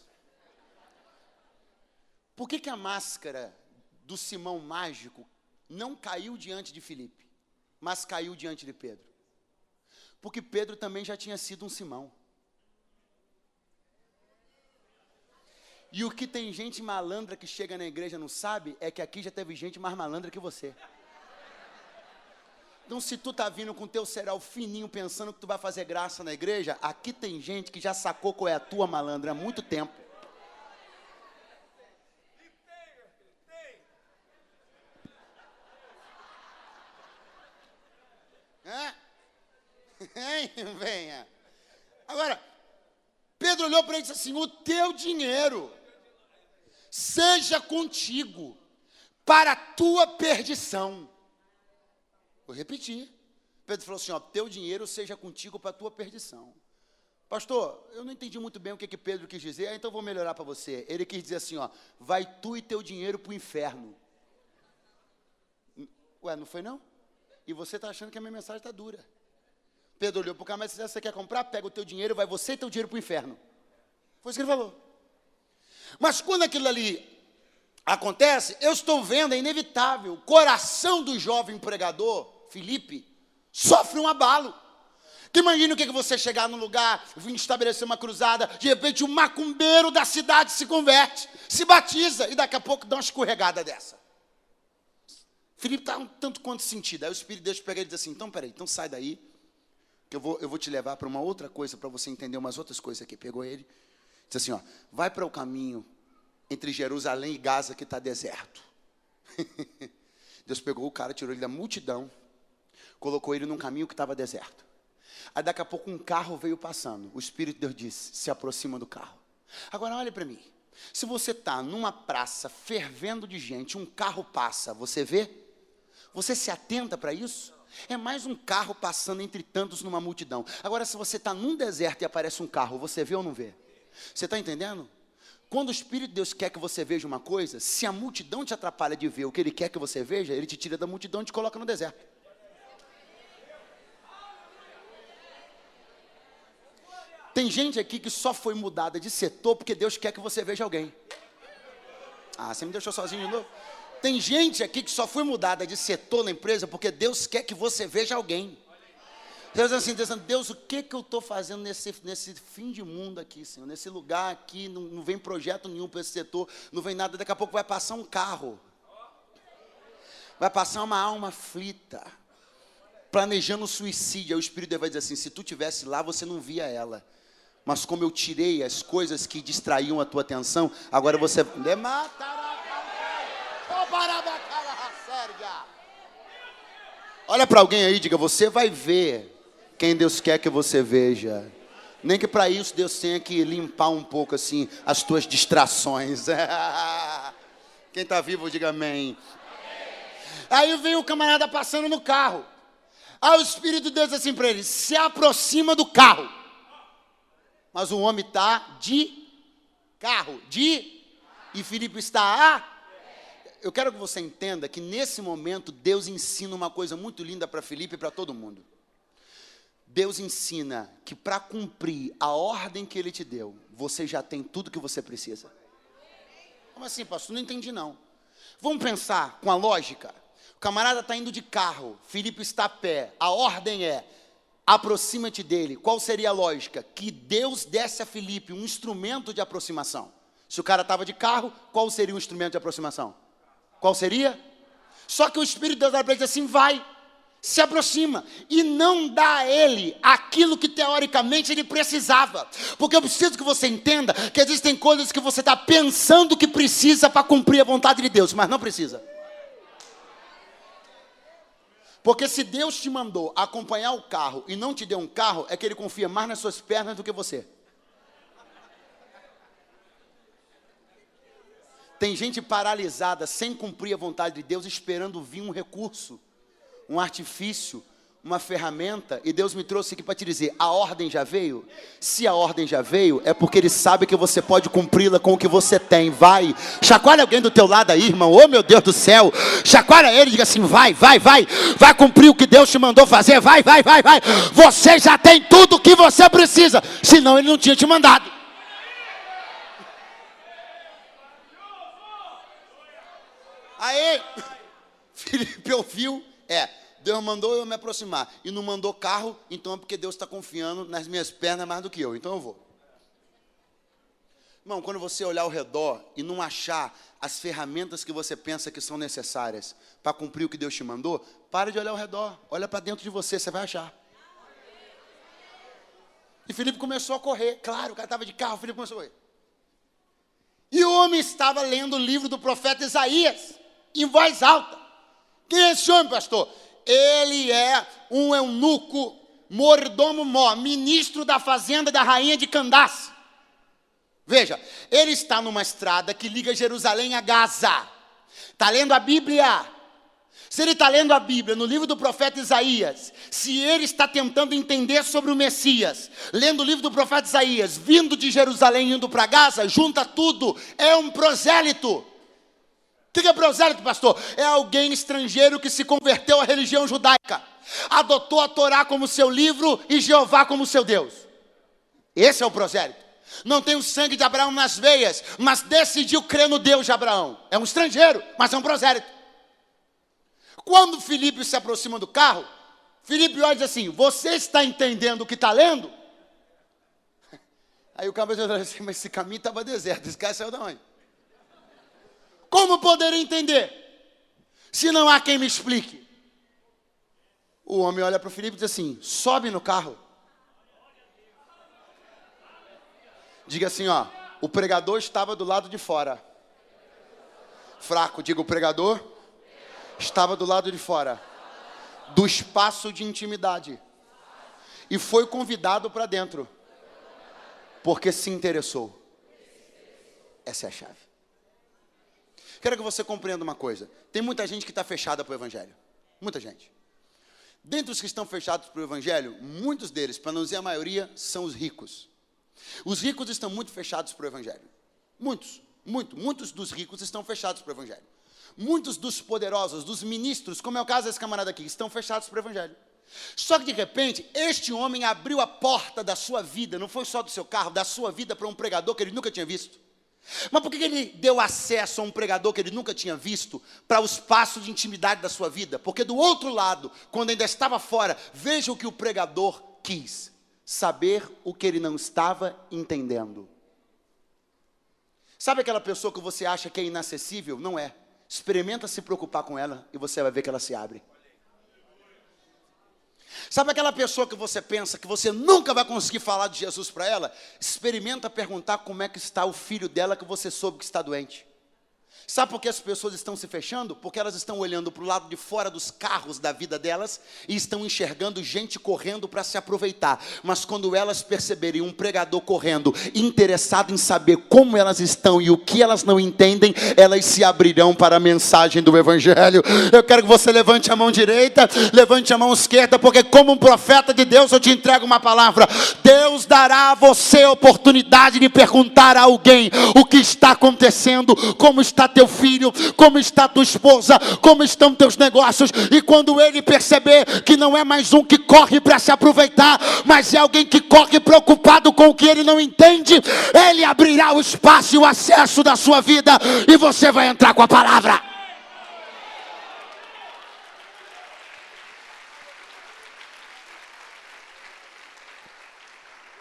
Por que a máscara do Simão mágico não caiu diante de Filipe, mas caiu diante de Pedro? Porque Pedro também já tinha sido um Simão. E o que tem gente malandra que chega na igreja não sabe, é que aqui já teve gente mais malandra que você. Então, se tu tá vindo com teu cereal fininho, pensando que tu vai fazer graça na igreja, aqui tem gente que já sacou qual é a tua malandra há muito tempo. Venha. Agora, Pedro olhou para ele e disse assim: o teu dinheiro seja contigo para a tua perdição. Vou repetir. Pedro falou assim: ó, teu dinheiro seja contigo para a tua perdição. Pastor, eu não entendi muito bem o que Pedro quis dizer, então vou melhorar para você. Ele quis dizer assim, ó, vai tu e teu dinheiro para o inferno. Ué, não foi não? E você está achando que a minha mensagem está dura. Pedro olhou para o cara, mas se você quer comprar, pega o teu dinheiro, vai você e teu dinheiro para o inferno. Foi isso que ele falou. Mas quando aquilo ali acontece, eu estou vendo, é inevitável, o coração do jovem pregador, Filipe, sofre um abalo. Que imagina o que você chegar num lugar, vir estabelecer uma cruzada, de repente um macumbeiro da cidade se converte, se batiza, e daqui a pouco dá uma escorregada dessa. Filipe está um tanto quanto sentido. Aí o Espírito de Deus pega ele e diz assim: então peraí, então sai daí, que eu vou te levar para uma outra coisa, para você entender umas outras coisas aqui. Pegou ele, diz assim, ó, vai para o caminho entre Jerusalém e Gaza que está deserto. Deus pegou o cara, tirou ele da multidão, colocou ele num caminho que estava deserto. Aí daqui a pouco um carro veio passando. O Espírito de Deus disse: se aproxima do carro. Agora olha para mim. Se você está numa praça fervendo de gente, um carro passa, você vê? Você se atenta para isso? É mais um carro passando entre tantos numa multidão. Agora, se você está num deserto e aparece um carro, você vê ou não vê? Você está entendendo? Quando o Espírito de Deus quer que você veja uma coisa, se a multidão te atrapalha de ver o que Ele quer que você veja, Ele te tira da multidão e te coloca no deserto. Tem gente aqui que só foi mudada de setor porque Deus quer que você veja alguém. Ah, você me deixou sozinho de novo? Tem gente aqui que só foi mudada de setor na empresa porque Deus quer que você veja alguém. Deus assim, Deus, o que eu estou fazendo nesse fim de mundo aqui, Senhor? Nesse lugar aqui, não vem projeto nenhum para esse setor, não vem nada, daqui a pouco vai passar um carro. Vai passar uma alma aflita, planejando suicídio. Aí o Espírito de Deus vai dizer assim: se tu estivesse lá, você não via ela. Mas como eu tirei as coisas que distraíam a tua atenção, agora você... Olha para alguém aí e diga: você vai ver quem Deus quer que você veja. Nem que para isso Deus tenha que limpar um pouco assim as tuas distrações. Quem está vivo, diga amém. Aí vem o camarada passando no carro. Aí o Espírito de Deus diz assim para ele: se aproxima do carro. Mas o homem está de carro, e Filipe está Eu quero que você entenda que nesse momento Deus ensina uma coisa muito linda para Filipe e para todo mundo. Deus ensina que para cumprir a ordem que Ele te deu, você já tem tudo que você precisa. Como assim, pastor? Não entendi não. Vamos pensar com a lógica. O camarada está indo de carro, Filipe está a pé, a ordem é: aproxima-te dele. Qual seria a lógica? Que Deus desse a Filipe um instrumento de aproximação. Se o cara estava de carro, qual seria o instrumento de aproximação? Qual seria? Só que o Espírito de Deus vai para ele e diz assim: vai, se aproxima, e não dá a ele aquilo que teoricamente ele precisava. Porque eu preciso que você entenda que existem coisas que você está pensando que precisa para cumprir a vontade de Deus, mas não precisa. Porque se Deus te mandou acompanhar o carro e não te deu um carro, é que Ele confia mais nas suas pernas do que você. Tem gente paralisada, sem cumprir a vontade de Deus, esperando vir um recurso, um artifício, uma ferramenta, e Deus me trouxe aqui para te dizer, a ordem já veio? Se a ordem já veio, é porque Ele sabe que você pode cumpri-la com o que você tem. Vai, chacoalha alguém do teu lado aí, irmão, oh meu Deus do céu, chacoalha ele e diga assim, vai cumprir o que Deus te mandou fazer, vai, você já tem tudo o que você precisa, senão Ele não tinha te mandado. Aí, Filipe ouviu, Deus mandou eu me aproximar, e não mandou carro, então é porque Deus está confiando nas minhas pernas mais do que eu, então eu vou. Irmão, quando você olhar ao redor e não achar as ferramentas que você pensa que são necessárias para cumprir o que Deus te mandou, para de olhar ao redor, olha para dentro de você, você vai achar. E Filipe começou a correr, claro, o cara estava de carro, Filipe começou a correr. E o homem estava lendo o livro do profeta Isaías, em voz alta. Quem é esse homem, pastor? Ele é um eunuco, mordomo mó, ministro da fazenda da rainha de Candace. Veja, ele está numa estrada que liga Jerusalém a Gaza. Está lendo a Bíblia. Se ele está lendo a Bíblia no livro do profeta Isaías, se ele está tentando entender sobre o Messias, lendo o livro do profeta Isaías, vindo de Jerusalém, indo para Gaza, junta tudo, é um prosélito. O que é prosélito, pastor? É alguém estrangeiro que se converteu à religião judaica, adotou a Torá como seu livro e Jeová como seu Deus. Esse é o prosélito. Não tem o sangue de Abraão nas veias, mas decidiu crer no Deus de Abraão. É um estrangeiro, mas é um prosélito. Quando Filipe se aproxima do carro, Filipe olha e diz assim, você está entendendo o que está lendo? Aí o cara vai dizer assim, mas esse caminho estava deserto, esse cara saiu de onde? Como poderia entender, se não há quem me explique? O homem olha para o Filipe e diz assim, sobe no carro. Diga assim, ó, o pregador estava do lado de fora. Fraco, diga o pregador estava do lado de fora, do espaço de intimidade, e foi convidado para dentro, porque se interessou. Essa é a chave. Quero que você compreenda uma coisa, tem muita gente que está fechada para o Evangelho, muita gente. Dentre os que estão fechados para o Evangelho, muitos deles, para não dizer a maioria, são os ricos. Os ricos estão muito fechados para o Evangelho, muitos dos ricos estão fechados para o Evangelho. Muitos dos poderosos, dos ministros, como é o caso desse camarada aqui, estão fechados para o Evangelho. Só que de repente, este homem abriu a porta da sua vida, não foi só do seu carro, da sua vida para um pregador que ele nunca tinha visto. Mas por que ele deu acesso a um pregador que ele nunca tinha visto, para o espaço de intimidade da sua vida? Porque do outro lado, quando ainda estava fora, veja o que o pregador quis, saber o que ele não estava entendendo. Sabe aquela pessoa que você acha que é inacessível? Não é. Experimenta se preocupar com ela e você vai ver que ela se abre. Sabe aquela pessoa que você pensa que você nunca vai conseguir falar de Jesus para ela? Experimenta perguntar como é que está o filho dela que você soube que está doente. Sabe por que as pessoas estão se fechando? Porque elas estão olhando para o lado de fora dos carros da vida delas e estão enxergando gente correndo para se aproveitar. Mas quando elas perceberem um pregador correndo, interessado em saber como elas estão e o que elas não entendem, elas se abrirão para a mensagem do Evangelho. Eu quero que você levante a mão direita, levante a mão esquerda, porque como um profeta de Deus eu te entrego uma palavra. Deus dará a você a oportunidade de perguntar a alguém o que está acontecendo, como está teu filho, como está tua esposa, como estão teus negócios, e quando ele perceber que não é mais um que corre para se aproveitar, mas é alguém que corre preocupado com o que ele não entende, ele abrirá o espaço e o acesso da sua vida, e você vai entrar com a palavra.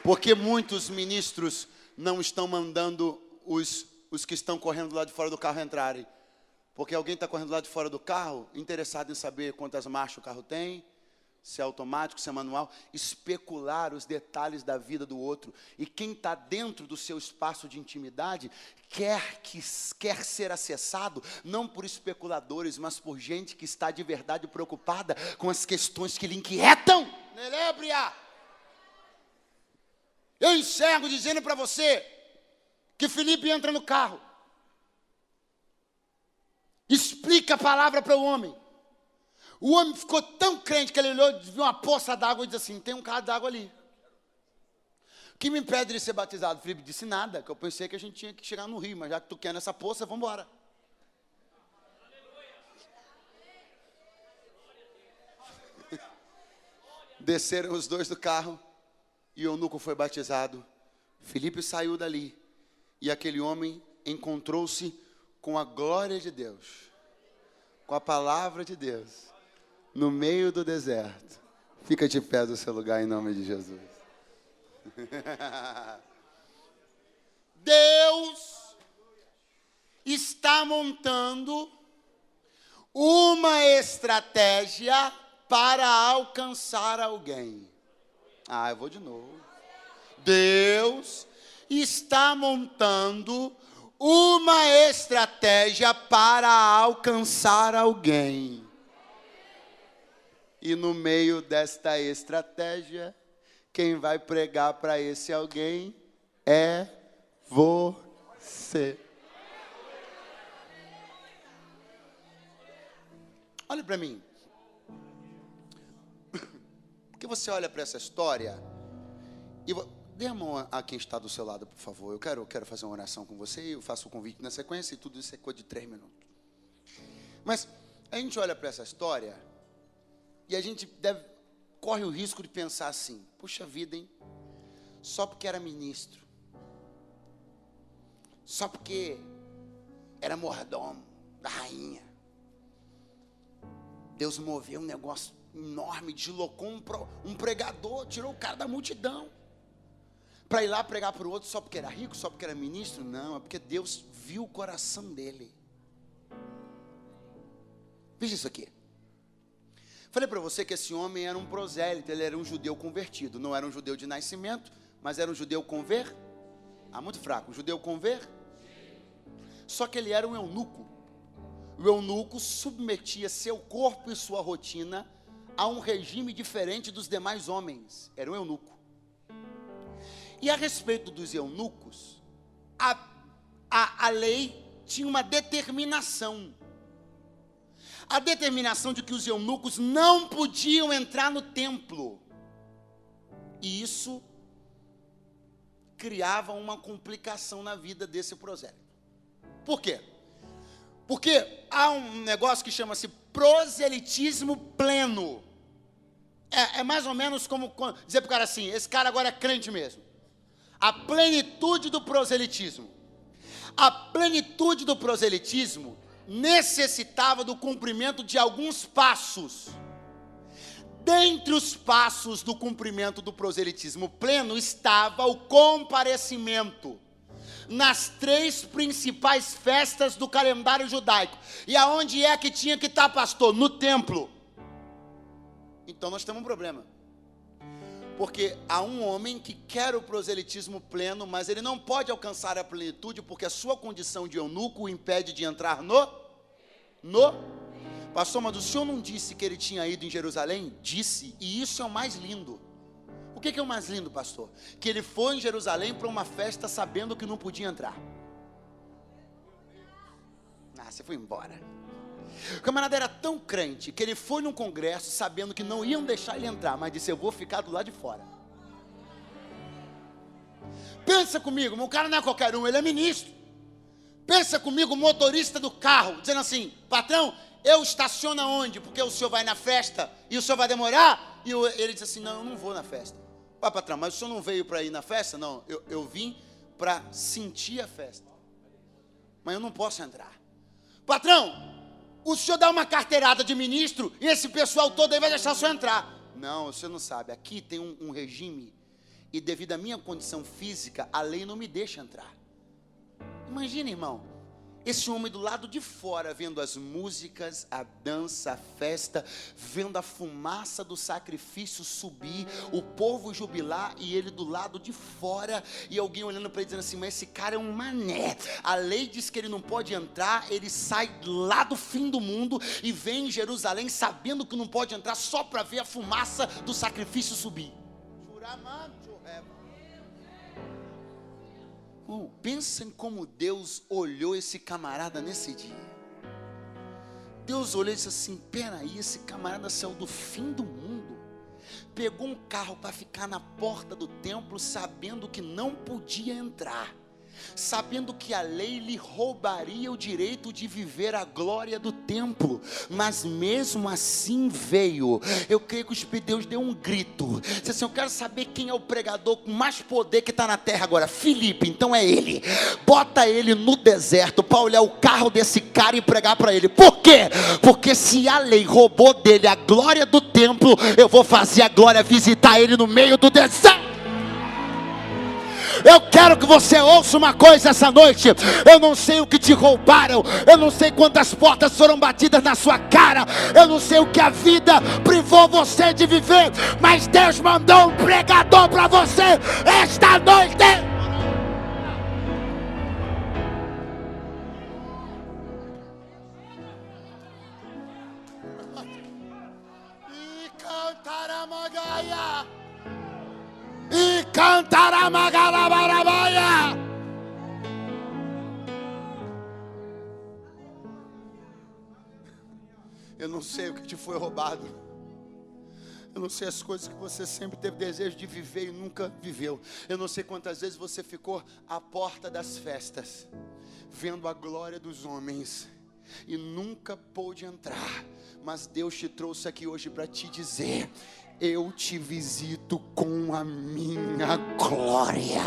Porque muitos ministros não estão mandando os que estão correndo lá de fora do carro entrarem. Porque alguém está correndo lá de fora do carro, interessado em saber quantas marchas o carro tem, se é automático, se é manual, especular os detalhes da vida do outro. E quem está dentro do seu espaço de intimidade quer ser acessado, não por especuladores, mas por gente que está de verdade preocupada com as questões que lhe inquietam. Nelébria! Eu encerro dizendo para você que Filipe entra no carro, explica a palavra para o homem. O homem ficou tão crente que ele olhou, viu uma poça d'água e disse assim, tem um carro d'água ali. O que me impede de ser batizado? Felipe disse nada, que eu pensei que a gente tinha que chegar no rio, mas já que tu quer nessa poça, vamos embora. Desceram os dois do carro e o eunuco foi batizado. Felipe saiu dali e aquele homem encontrou-se com a glória de Deus, com a palavra de Deus, no meio do deserto. Fica de pé do seu lugar em nome de Jesus. Deus está montando uma estratégia para alcançar alguém. Eu vou de novo. Deus está montando uma estratégia para alcançar alguém. E no meio desta estratégia, quem vai pregar para esse alguém é você. Olha para mim. Porque você olha para essa história e dê a mão a quem está do seu lado, por favor. Eu quero fazer uma oração com você e eu faço o convite na sequência e tudo isso é coisa de 3 minutos. Mas a gente olha para essa história e a gente corre o risco de pensar assim, puxa vida, hein? Só porque era ministro, só porque era mordomo da rainha, Deus moveu um negócio enorme, deslocou um pregador, tirou o cara da multidão para ir lá pregar para o outro só porque era rico, só porque era ministro. Não, é porque Deus viu o coração dele. Veja isso aqui. Falei para você que esse homem era um prosélito, ele era um judeu convertido, não era um judeu de nascimento, mas era um judeu muito fraco, um judeu só que ele era um eunuco. O eunuco submetia seu corpo e sua rotina a um regime diferente dos demais homens. Era um eunuco. E a respeito dos eunucos, a lei tinha uma determinação. A determinação de que os eunucos não podiam entrar no templo. E isso criava uma complicação na vida desse prosélito. Por quê? Porque há um negócio que chama-se proselitismo pleno. É mais ou menos como dizer para o cara assim, esse cara agora é crente mesmo. A plenitude do proselitismo. A plenitude do proselitismo necessitava do cumprimento de alguns passos. Dentre os passos do cumprimento do proselitismo pleno estava o comparecimento nas 3 principais festas do calendário judaico. E aonde é que tinha que estar, pastor? No templo. Então nós temos um problema. Porque há um homem que quer o proselitismo pleno, mas ele não pode alcançar a plenitude porque a sua condição de eunuco o impede de entrar Pastor, mas o senhor não disse que ele tinha ido em Jerusalém? Disse, e isso é o mais lindo. O que é o mais lindo, pastor? Que ele foi em Jerusalém para uma festa sabendo que não podia entrar. Você foi embora. O camarada era tão crente que ele foi num congresso sabendo que não iam deixar ele entrar, mas disse, eu vou ficar do lado de fora. Pensa comigo, o cara não é qualquer um, ele é ministro. Pensa comigo, o motorista do carro, dizendo assim, patrão, eu estaciono aonde? Porque o senhor vai na festa e o senhor vai demorar? E ele disse assim, não, eu não vou na festa. Patrão, mas o senhor não veio para ir na festa? Não, eu vim para sentir a festa. Mas eu não posso entrar. Patrão, o senhor dá uma carteirada de ministro e esse pessoal todo aí vai deixar o senhor entrar. Não, o senhor não sabe, aqui tem um regime e devido à minha condição física, a lei não me deixa entrar. Imagina, irmão, esse homem do lado de fora, vendo as músicas, a dança, a festa, vendo a fumaça do sacrifício subir, o povo jubilar e ele do lado de fora, e alguém olhando para ele dizendo assim, mas esse cara é um mané, a lei diz que ele não pode entrar, ele sai lá do fim do mundo e vem em Jerusalém sabendo que não pode entrar só para ver a fumaça do sacrifício subir. Pensa em como Deus olhou esse camarada nesse dia. Deus olhou e disse assim: peraí, esse camarada saiu do fim do mundo, pegou um carro para ficar na porta do templo, sabendo que não podia entrar, sabendo que a lei lhe roubaria o direito de viver a glória do templo, mas mesmo assim veio. Eu creio que o Espírito de Deus deu um grito, disse assim: eu quero saber quem é o pregador com mais poder que está na terra agora. Filipe, então é ele. Bota ele no deserto para olhar o carro desse cara e pregar para ele. Por quê? Porque se a lei roubou dele a glória do templo, eu vou fazer a glória visitar ele no meio do deserto. Eu quero que você ouça uma coisa essa noite. Eu não sei o que te roubaram, eu não sei quantas portas foram batidas na sua cara, eu não sei o que a vida privou você de viver, mas Deus mandou um pregador para você esta noite. E cantaramagaia, e cantaramagarabarabaya. Eu não sei o que te foi roubado, eu não sei as coisas que você sempre teve desejo de viver e nunca viveu. Eu não sei quantas vezes você ficou à porta das festas, vendo a glória dos homens e nunca pôde entrar. Mas Deus te trouxe aqui hoje para te dizer: eu te visito com a minha glória.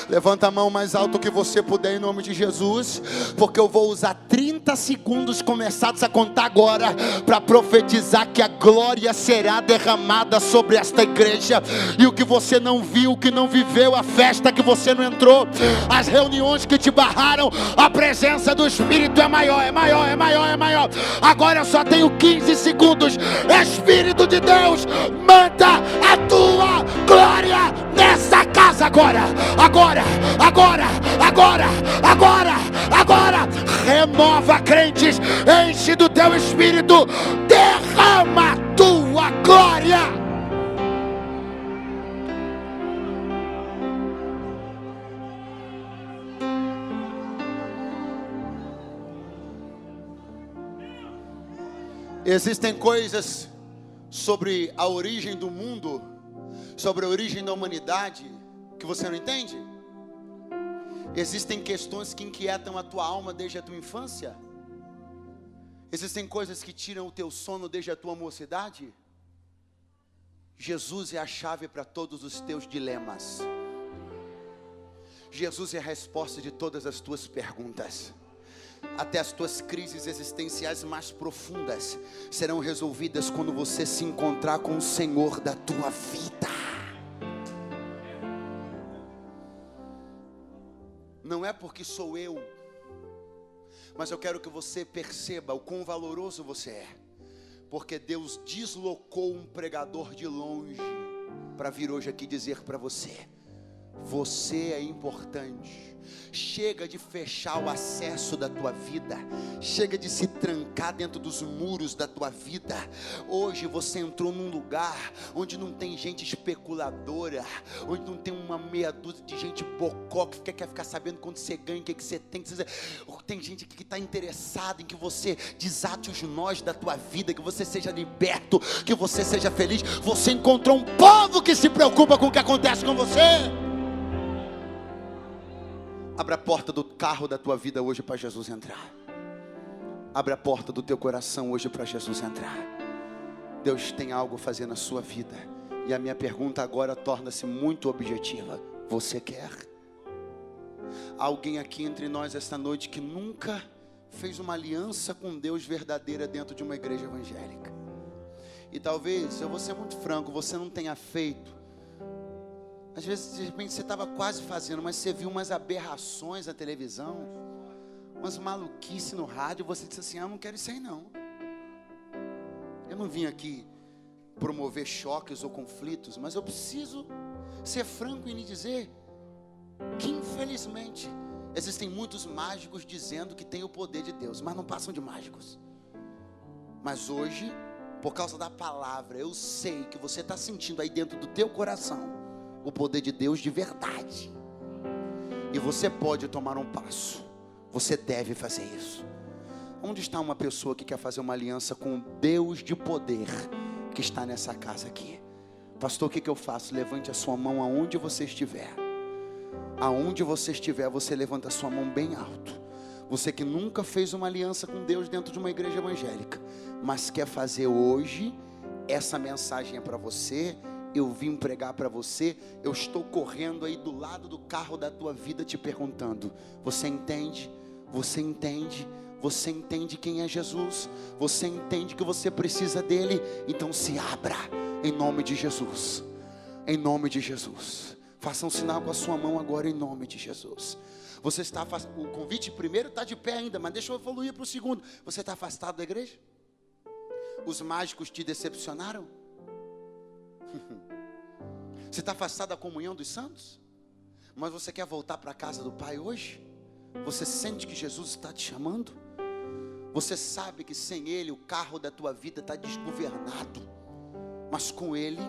Levanta a mão mais alto que você puder, em nome de Jesus, porque eu vou usar 30 segundos começados a contar agora para profetizar que a glória será derramada sobre esta igreja. E o que você não viu, o que não viveu, a festa que você não entrou, as reuniões que te barraram, a presença do Espírito é maior, é maior, é maior, é maior. Agora eu só tenho 15 segundos. Espírito de Deus, manda a tua glória nessa casa agora, agora, agora, agora, agora, agora. Renova crentes, enche do teu Espírito, derrama a tua glória. Existem coisas sobre a origem do mundo, sobre a origem da humanidade, que você não entende? Existem questões que inquietam a tua alma desde a tua infância? Existem coisas que tiram o teu sono desde a tua mocidade? Jesus é a chave para todos os teus dilemas. Jesus é a resposta de todas as tuas perguntas. Até as tuas crises existenciais mais profundas serão resolvidas quando você se encontrar com o Senhor da tua vida. Não é porque sou eu, mas eu quero que você perceba o quão valoroso você é, porque Deus deslocou um pregador de longe para vir hoje aqui dizer para você: você é importante. Chega de fechar o acesso da tua vida, chega de se trancar dentro dos muros da tua vida. Hoje você entrou num lugar onde não tem gente especuladora, onde não tem uma meia dúzia de gente bocó que quer ficar sabendo quanto você ganha, o que você tem. Tem gente que está interessada em que você desate os nós da tua vida, que você seja liberto, que você seja feliz. Você encontrou um povo que se preocupa com o que acontece com você. Abra a porta do carro da tua vida hoje para Jesus entrar. Abra a porta do teu coração hoje para Jesus entrar. Deus tem algo a fazer na sua vida. E a minha pergunta agora torna-se muito objetiva: você quer? Há alguém aqui entre nós esta noite que nunca fez uma aliança com Deus verdadeira dentro de uma igreja evangélica. E talvez, eu vou ser muito franco, você não tenha feito. Às vezes, de repente, você estava quase fazendo, mas você viu umas aberrações na televisão, umas maluquices no rádio, você disse assim: eu não quero isso aí não. Eu não vim aqui promover choques ou conflitos, mas eu preciso ser franco em lhe dizer que, infelizmente, existem muitos mágicos dizendo que tem o poder de Deus, mas não passam de mágicos. Mas hoje, por causa da palavra, eu sei que você está sentindo aí dentro do teu coração o poder de Deus de verdade. E você pode tomar um passo. Você deve fazer isso. Onde está uma pessoa que quer fazer uma aliança com o Deus de poder que está nessa casa aqui? Pastor, o que eu faço? Levante a sua mão aonde você estiver. Aonde você estiver, você levanta a sua mão bem alto. Você que nunca fez uma aliança com Deus dentro de uma igreja evangélica, mas quer fazer hoje, essa mensagem é para você. Eu vim pregar para você. Eu estou correndo aí do lado do carro da tua vida te perguntando: você entende? Você entende? Você entende quem é Jesus? Você entende que você precisa dele? Então se abra em nome de Jesus. Em nome de Jesus. Faça um sinal com a sua mão agora em nome de Jesus. Você está o convite primeiro está de pé ainda, mas deixa eu evoluir para o segundo. Você está afastado da igreja? Os mágicos te decepcionaram? Você está afastado da comunhão dos santos? Mas você quer voltar para a casa do Pai hoje? Você sente que Jesus está te chamando? Você sabe que sem Ele o carro da tua vida está desgovernado, mas com Ele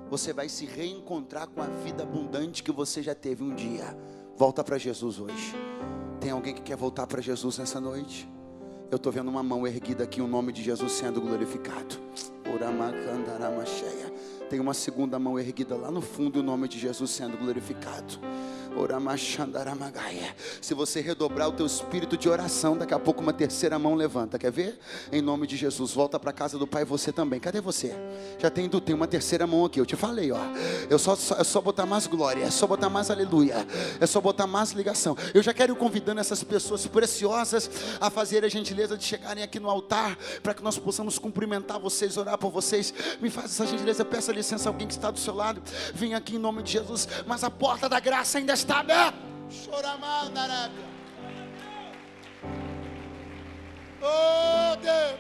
você vai se reencontrar com a vida abundante que você já teve um dia. Volta para Jesus hoje. Tem alguém que quer voltar para Jesus nessa noite? Eu estou vendo uma mão erguida aqui, o nome de Jesus sendo glorificado. Tem uma segunda mão erguida lá no fundo, o nome de Jesus sendo glorificado. Se você redobrar o teu espírito de oração, daqui a pouco uma terceira mão levanta. Quer ver? Em nome de Jesus, volta para a casa do Pai, você também. Cadê você? Já tem uma terceira mão aqui. Eu te falei, ó. É só botar mais glória, é só botar mais aleluia, é só botar mais ligação. Eu já quero ir convidando essas pessoas preciosas a fazer a gentileza de chegarem aqui no altar, para que nós possamos cumprimentar vocês, orar por vocês. Me faz essa gentileza, peça licença a alguém que está do seu lado. Vem aqui em nome de Jesus. Mas a porta da graça ainda está aberta. Oh Deus.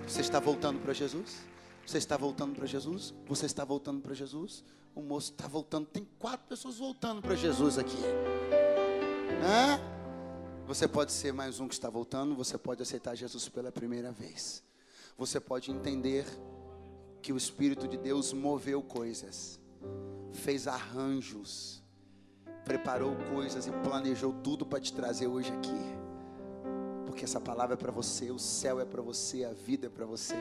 Você está voltando para Jesus? Você está voltando para Jesus? Você está voltando para Jesus? O moço está voltando. Tem 4 pessoas voltando para Jesus aqui. Você pode ser mais um que está voltando. Você pode aceitar Jesus pela primeira vez. Você pode entender que o Espírito de Deus moveu coisas, fez arranjos, preparou coisas e planejou tudo para te trazer hoje aqui. Porque essa palavra é para você, o céu é para você, a vida é para você.